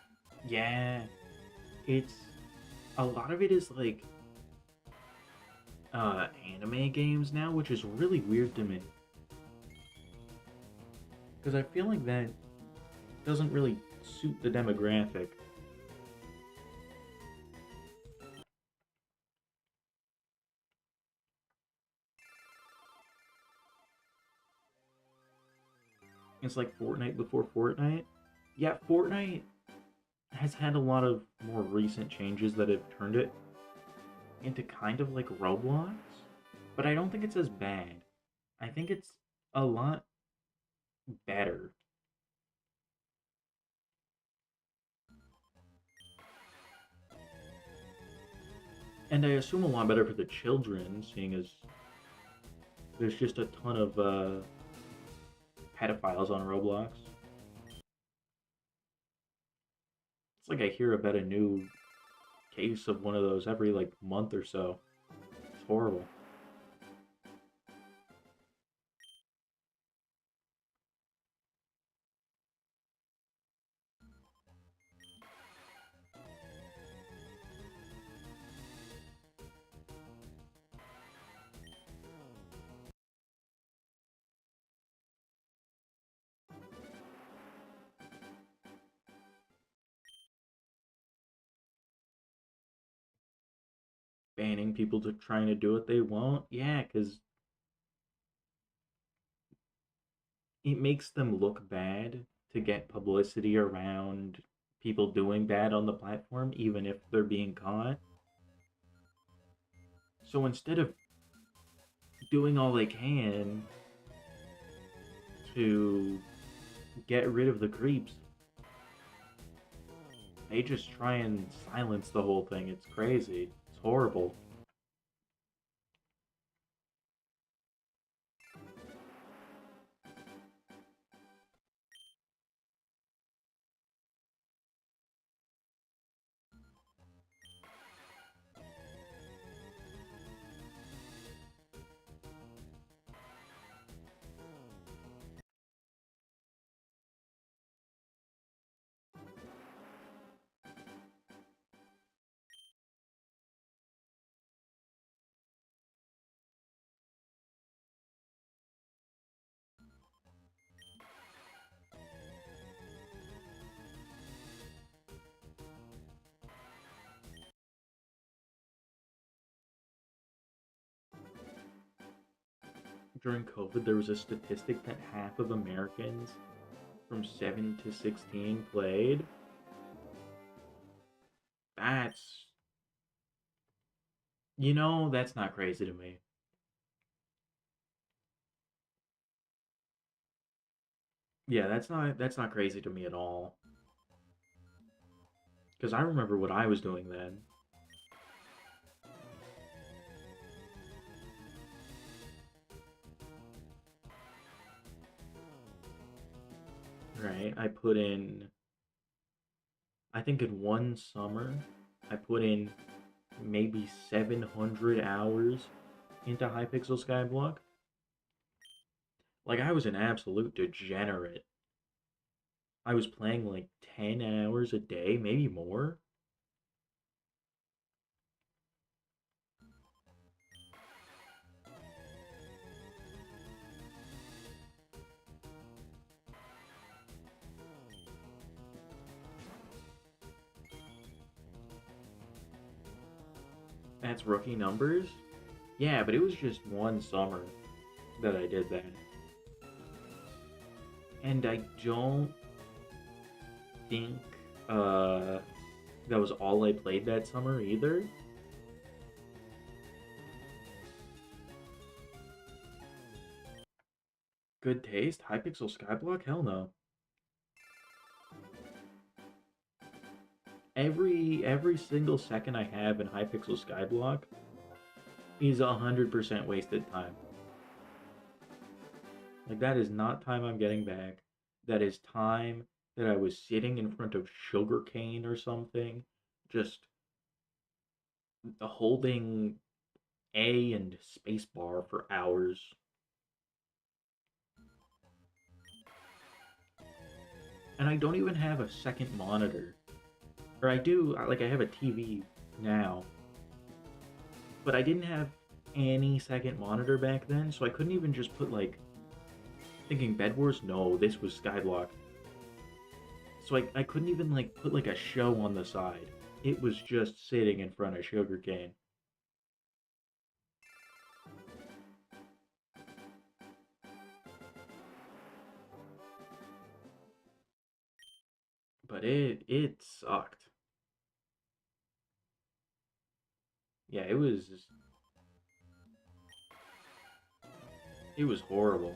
Yeah, it's a lot of it is like anime games now, which is really weird to me because I feel like that doesn't really suit the demographic. It's like Fortnite before Fortnite. Yeah, Fortnite has had a lot of more recent changes that have turned it into kind of like Roblox, but I don't think it's as bad. I think it's a lot better. And I assume a lot better for the children, seeing as there's just a ton of pedophiles on Roblox. It's like I hear about a new case of one of those every like month or so. It's horrible. Banning people to trying to do what they want. Yeah, because it makes them look bad to get publicity around people doing bad on the platform, even if they're being caught. So instead of doing all they can to get rid of the creeps, they just try and silence the whole thing. It's crazy. It's horrible. During COVID, there was a statistic that half of Americans from 7 to 16 played. That's, that's not crazy to me. Yeah, that's not crazy to me at all. Because I remember what I was doing then. right? I put in, I think in one summer, I put in maybe 700 hours into Hypixel Skyblock. Like, I was an absolute degenerate. I was playing like 10 hours a day, maybe more. That's rookie numbers? Yeah, but it was just one summer that I did that. And I don't think uh that was all I played that summer either. Good taste? Hypixel Skyblock? Hell no. Every single second I have in Hypixel Skyblock is 100% wasted time. Like, that is not time I'm getting back. That is time that I was sitting in front of sugarcane or something, just holding A and spacebar for hours. And I don't even have a second monitor. Or I do, like, I have a TV now. But I didn't have any second monitor back then, so I couldn't even just put, like, thinking Bed Wars? No, this was Skyblock. So I couldn't even, like, put, like, a show on the side. It was just sitting in front of sugarcane. But it sucked. Yeah, it was horrible.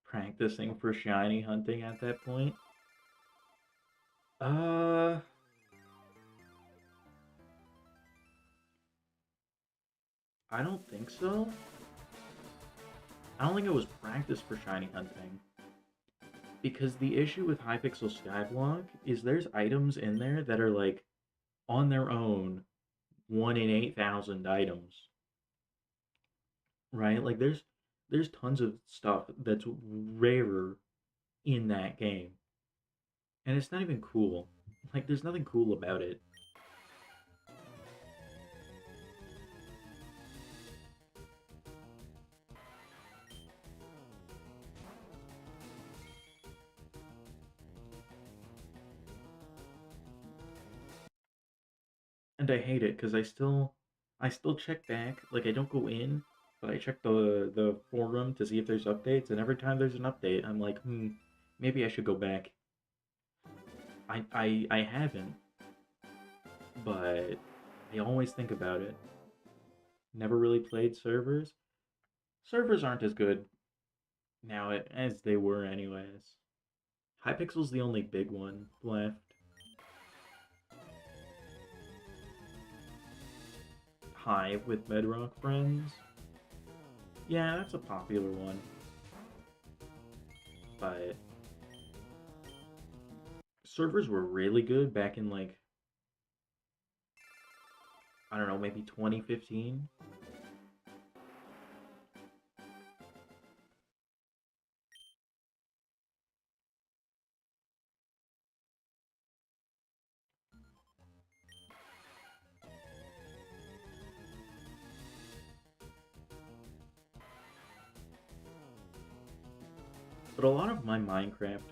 Practicing for shiny hunting at that point. Uh, I don't think so. I don't think it was practice for shiny hunting. Because the issue with Hypixel Skyblock is there's items in there that are like on their own 1 in 8,000 items, right? Like there's tons of stuff that's rarer in that game. And it's not even cool. Like there's nothing cool about it. And I hate it because I still check back. Like I don't go in, but I check the forum to see if there's updates, and every time there's an update, I'm like, maybe I should go back. I haven't, but I always think about it. Never really played servers. Servers aren't as good now as they were anyways. Hypixel's the only big one left. Hive with Bedrock Friends. Yeah, that's a popular one. But servers were really good back in like I don't know, maybe 2015. But a lot of my Minecraft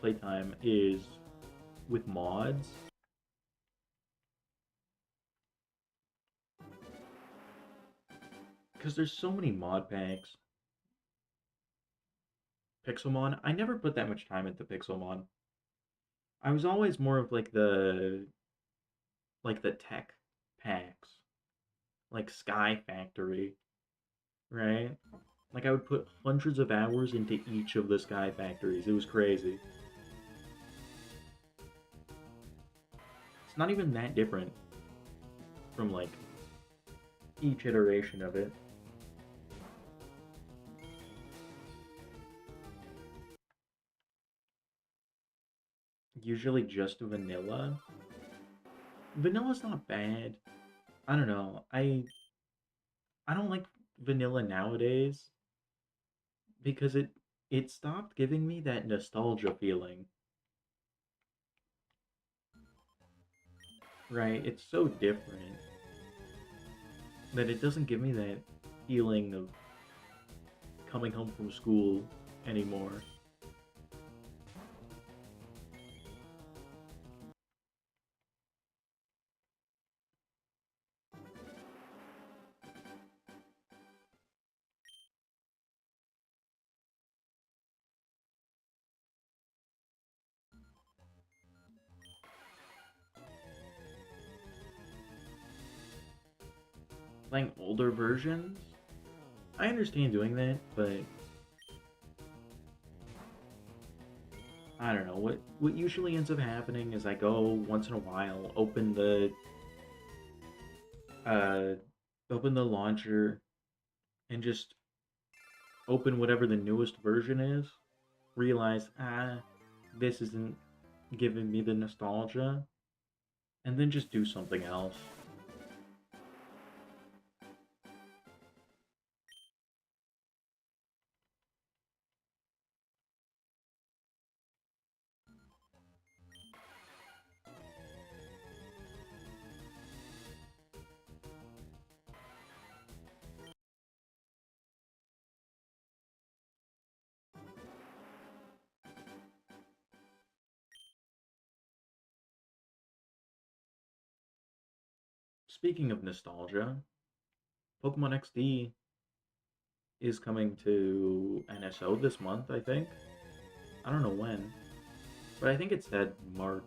playtime is with mods. Because there's so many mod packs. Pixelmon, I never put that much time into Pixelmon. I was always more of like the tech packs, like Sky Factory, right? Like I would put hundreds of hours into each of the Sky Factories. It was crazy. It's not even that different from like each iteration of it. Usually just vanilla. Vanilla's not bad. I don't know. I don't like vanilla nowadays because it stopped giving me that nostalgia feeling. Right? It's so different that it doesn't give me that feeling of coming home from school anymore. Playing older versions, I understand doing that, but I don't know. What usually ends up happening is I go once in a while, uh open the launcher and just open whatever the newest version is, realize, this isn't giving me the nostalgia, and then just do something else. Speaking of nostalgia, Pokemon XD is coming to NSO this month, I think. I don't know when, but I think it said March.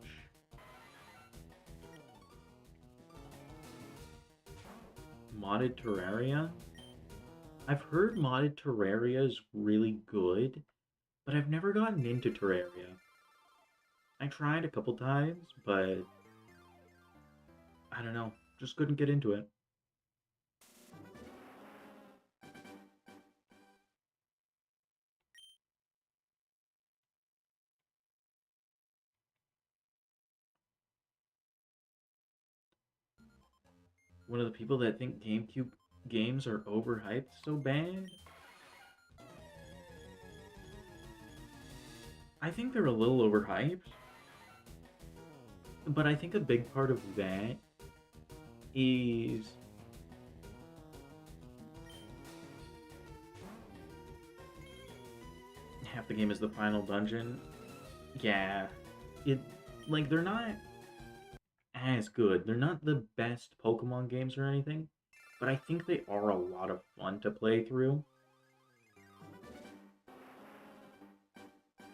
Modded Terraria? I've heard modded Terraria is really good, but I've never gotten into Terraria. I tried a couple times, but I don't know, just couldn't get into it. One of the people that think GameCube games are overhyped so bad, I think they're a little overhyped, but I think a big part of that is half the game is the final dungeon. Yeah, it like they're not as good. They're not the best Pokemon games or anything, but I think they are a lot of fun to play through.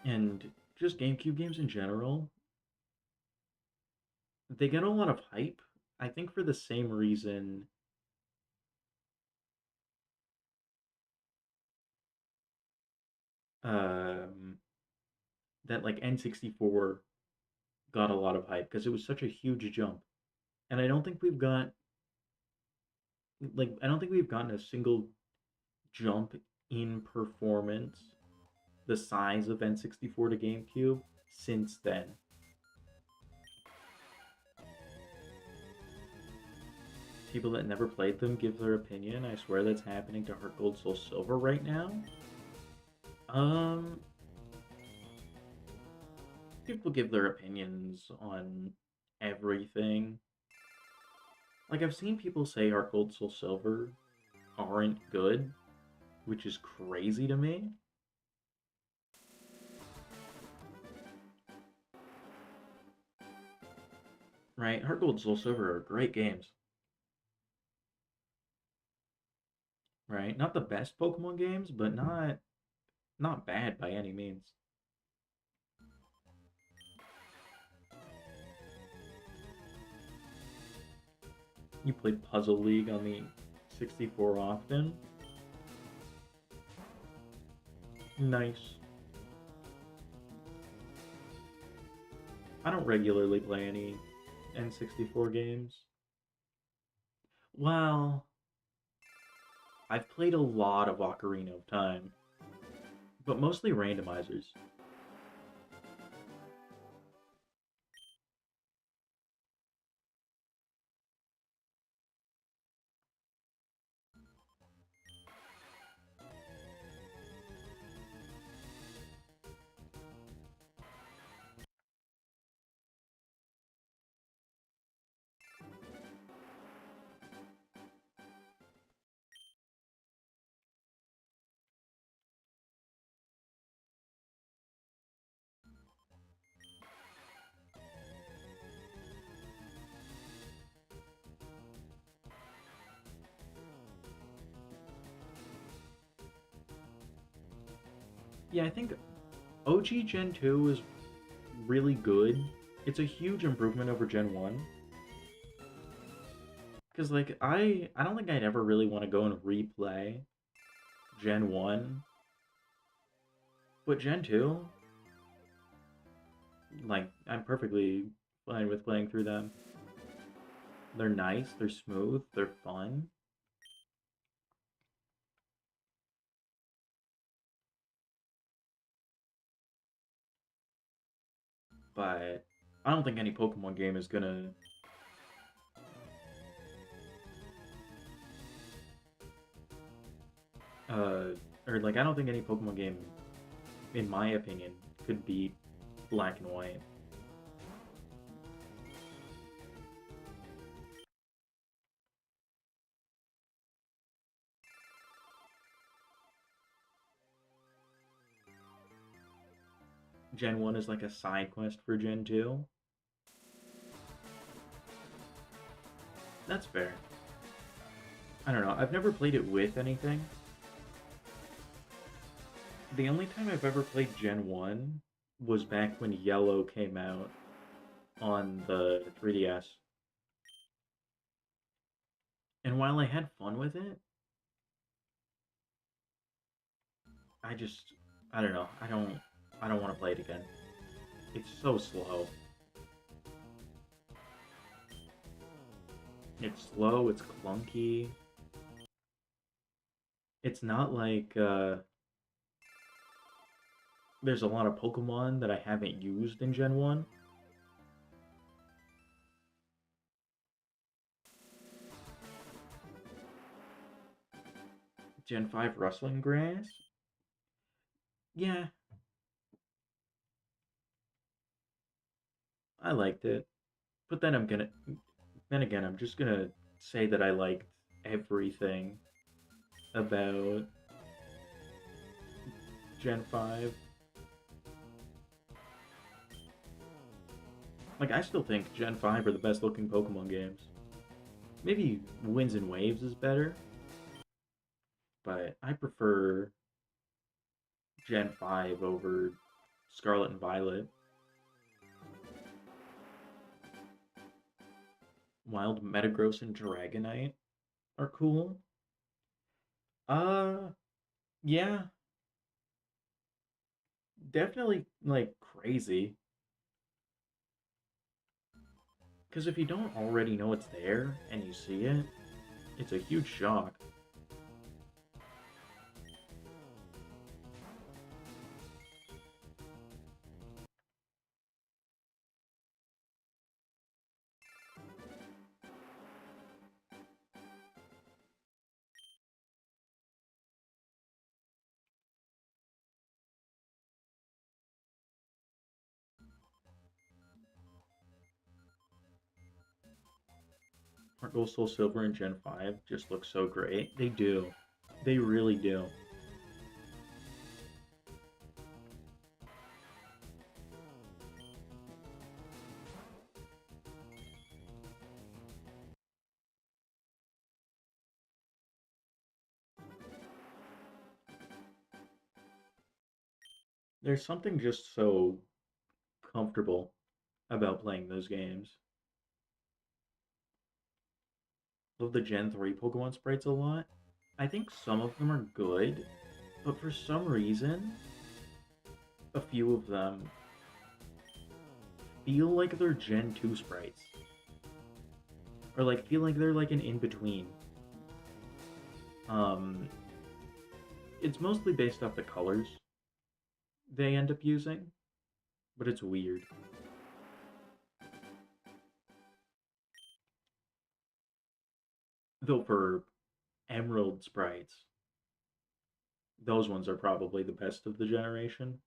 And just GameCube games in general, they get a lot of hype. I think for the same reason um, that like N64 got a lot of hype because it was such a huge jump. And I don't think we've gotten a single jump in performance the size of N64 to GameCube since then. People that never played them give their opinion. I swear that's happening to Heart Gold Soul Silver right now. Um, People give their opinions on everything. Like I've seen people say Heart Gold Soul Silver aren't good, which is crazy to me. Right? Heart Gold Soul Silver are great games. Right? Not the best Pokemon games, but not bad by any means. You played Puzzle League on the 64 often. Nice. I don't regularly play any N64 games. Well, I've played a lot of Ocarina of Time, but mostly randomizers. Yeah, I think OG Gen 2 is really good. It's a huge improvement over Gen 1. Because, like, I don't think I'd ever really want to go and replay Gen 1. But Gen 2, like, I'm perfectly fine with playing through them. They're nice, they're smooth, they're fun. But I don't think any Pokemon game is gonna uh or like I don't think any Pokemon game, in my opinion, could beat Black and White. Gen 1 is like a side quest for Gen 2. That's fair. I don't know. I've never played it with anything. The only time I've ever played Gen 1 was back when Yellow came out on the 3DS. And while I had fun with it, I just I don't know. I don't want to play it again. It's so slow. It's slow, it's clunky. It's not like there's a lot of Pokemon that I haven't used in Gen 1. Gen 5 Rustling Grass? Yeah, I liked it. But then again, I'm just gonna say that I liked everything about Gen 5. Like, I still think Gen 5 are the best looking Pokemon games. Maybe Winds and Waves is better, but I prefer Gen 5 over Scarlet and Violet. Wild Metagross and Dragonite are cool. Uh, yeah, definitely like crazy. Because if you don't already know it's there and you see it, it's a huge shock. Heart Gold, Soul Silver, and Gen 5 just look so great. They do. They really do. There's something just so comfortable about playing those games. Love the Gen 3 Pokemon sprites a lot. I think some of them are good, but for some reason, a few of them feel like they're Gen 2 sprites. or like feel like they're like an in-between. Um, it's mostly based off the colors they end up using, but it's weird. Though for Emerald sprites, those ones are probably the best of the generation.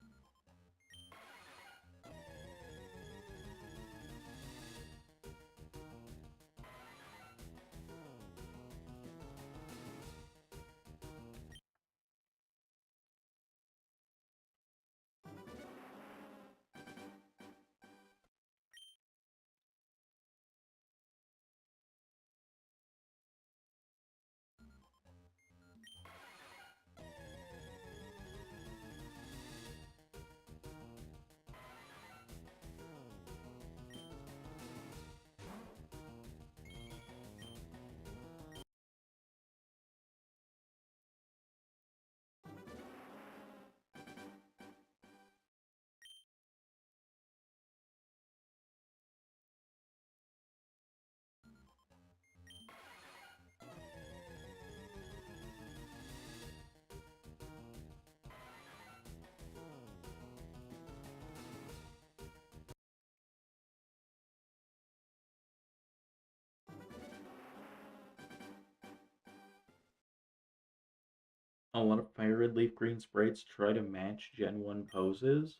A lot of Fire Red Leaf Green sprites try to match Gen 1 poses.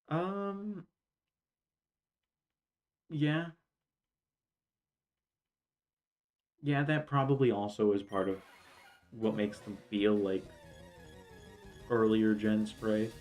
Um, yeah. Yeah, that probably also is part of what makes them feel like earlier gen sprites.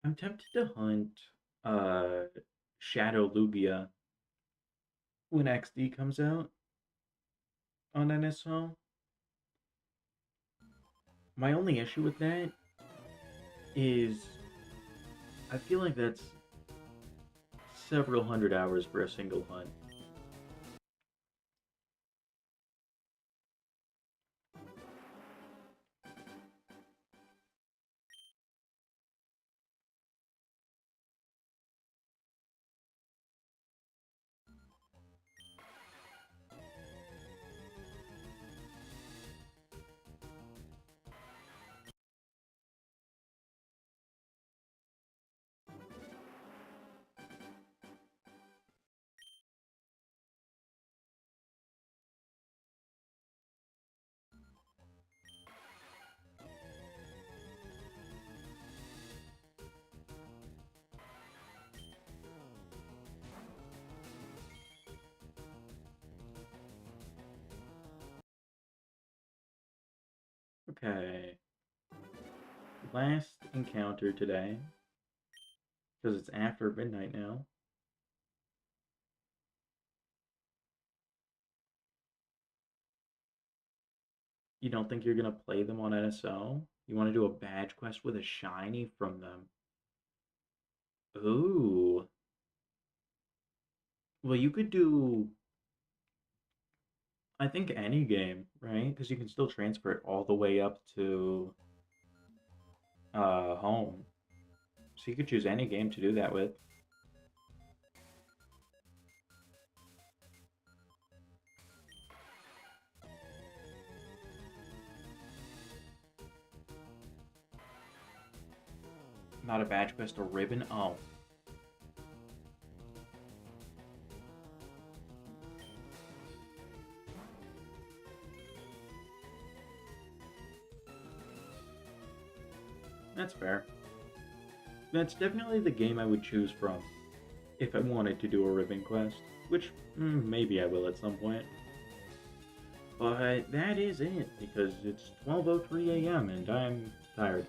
I'm tempted to hunt uh Shadow Lugia when XD comes out on NSO. My only issue with that is I feel like that's several hundred hours for a single hunt. Okay, last encounter today, because it's after midnight now. You don't think you're gonna play them on NSO? You want to do a badge quest with a shiny from them? Ooh. Well, you could do, I think, any game, right? Because you can still transfer it all the way up to home. So you could choose any game to do that with. Not a badge quest, a ribbon. Oh, That's fair. That's definitely the game I would choose from if I wanted to do a ribbon quest, which maybe I will at some point. But that is it, because it's 12:03 a.m. and I'm tired.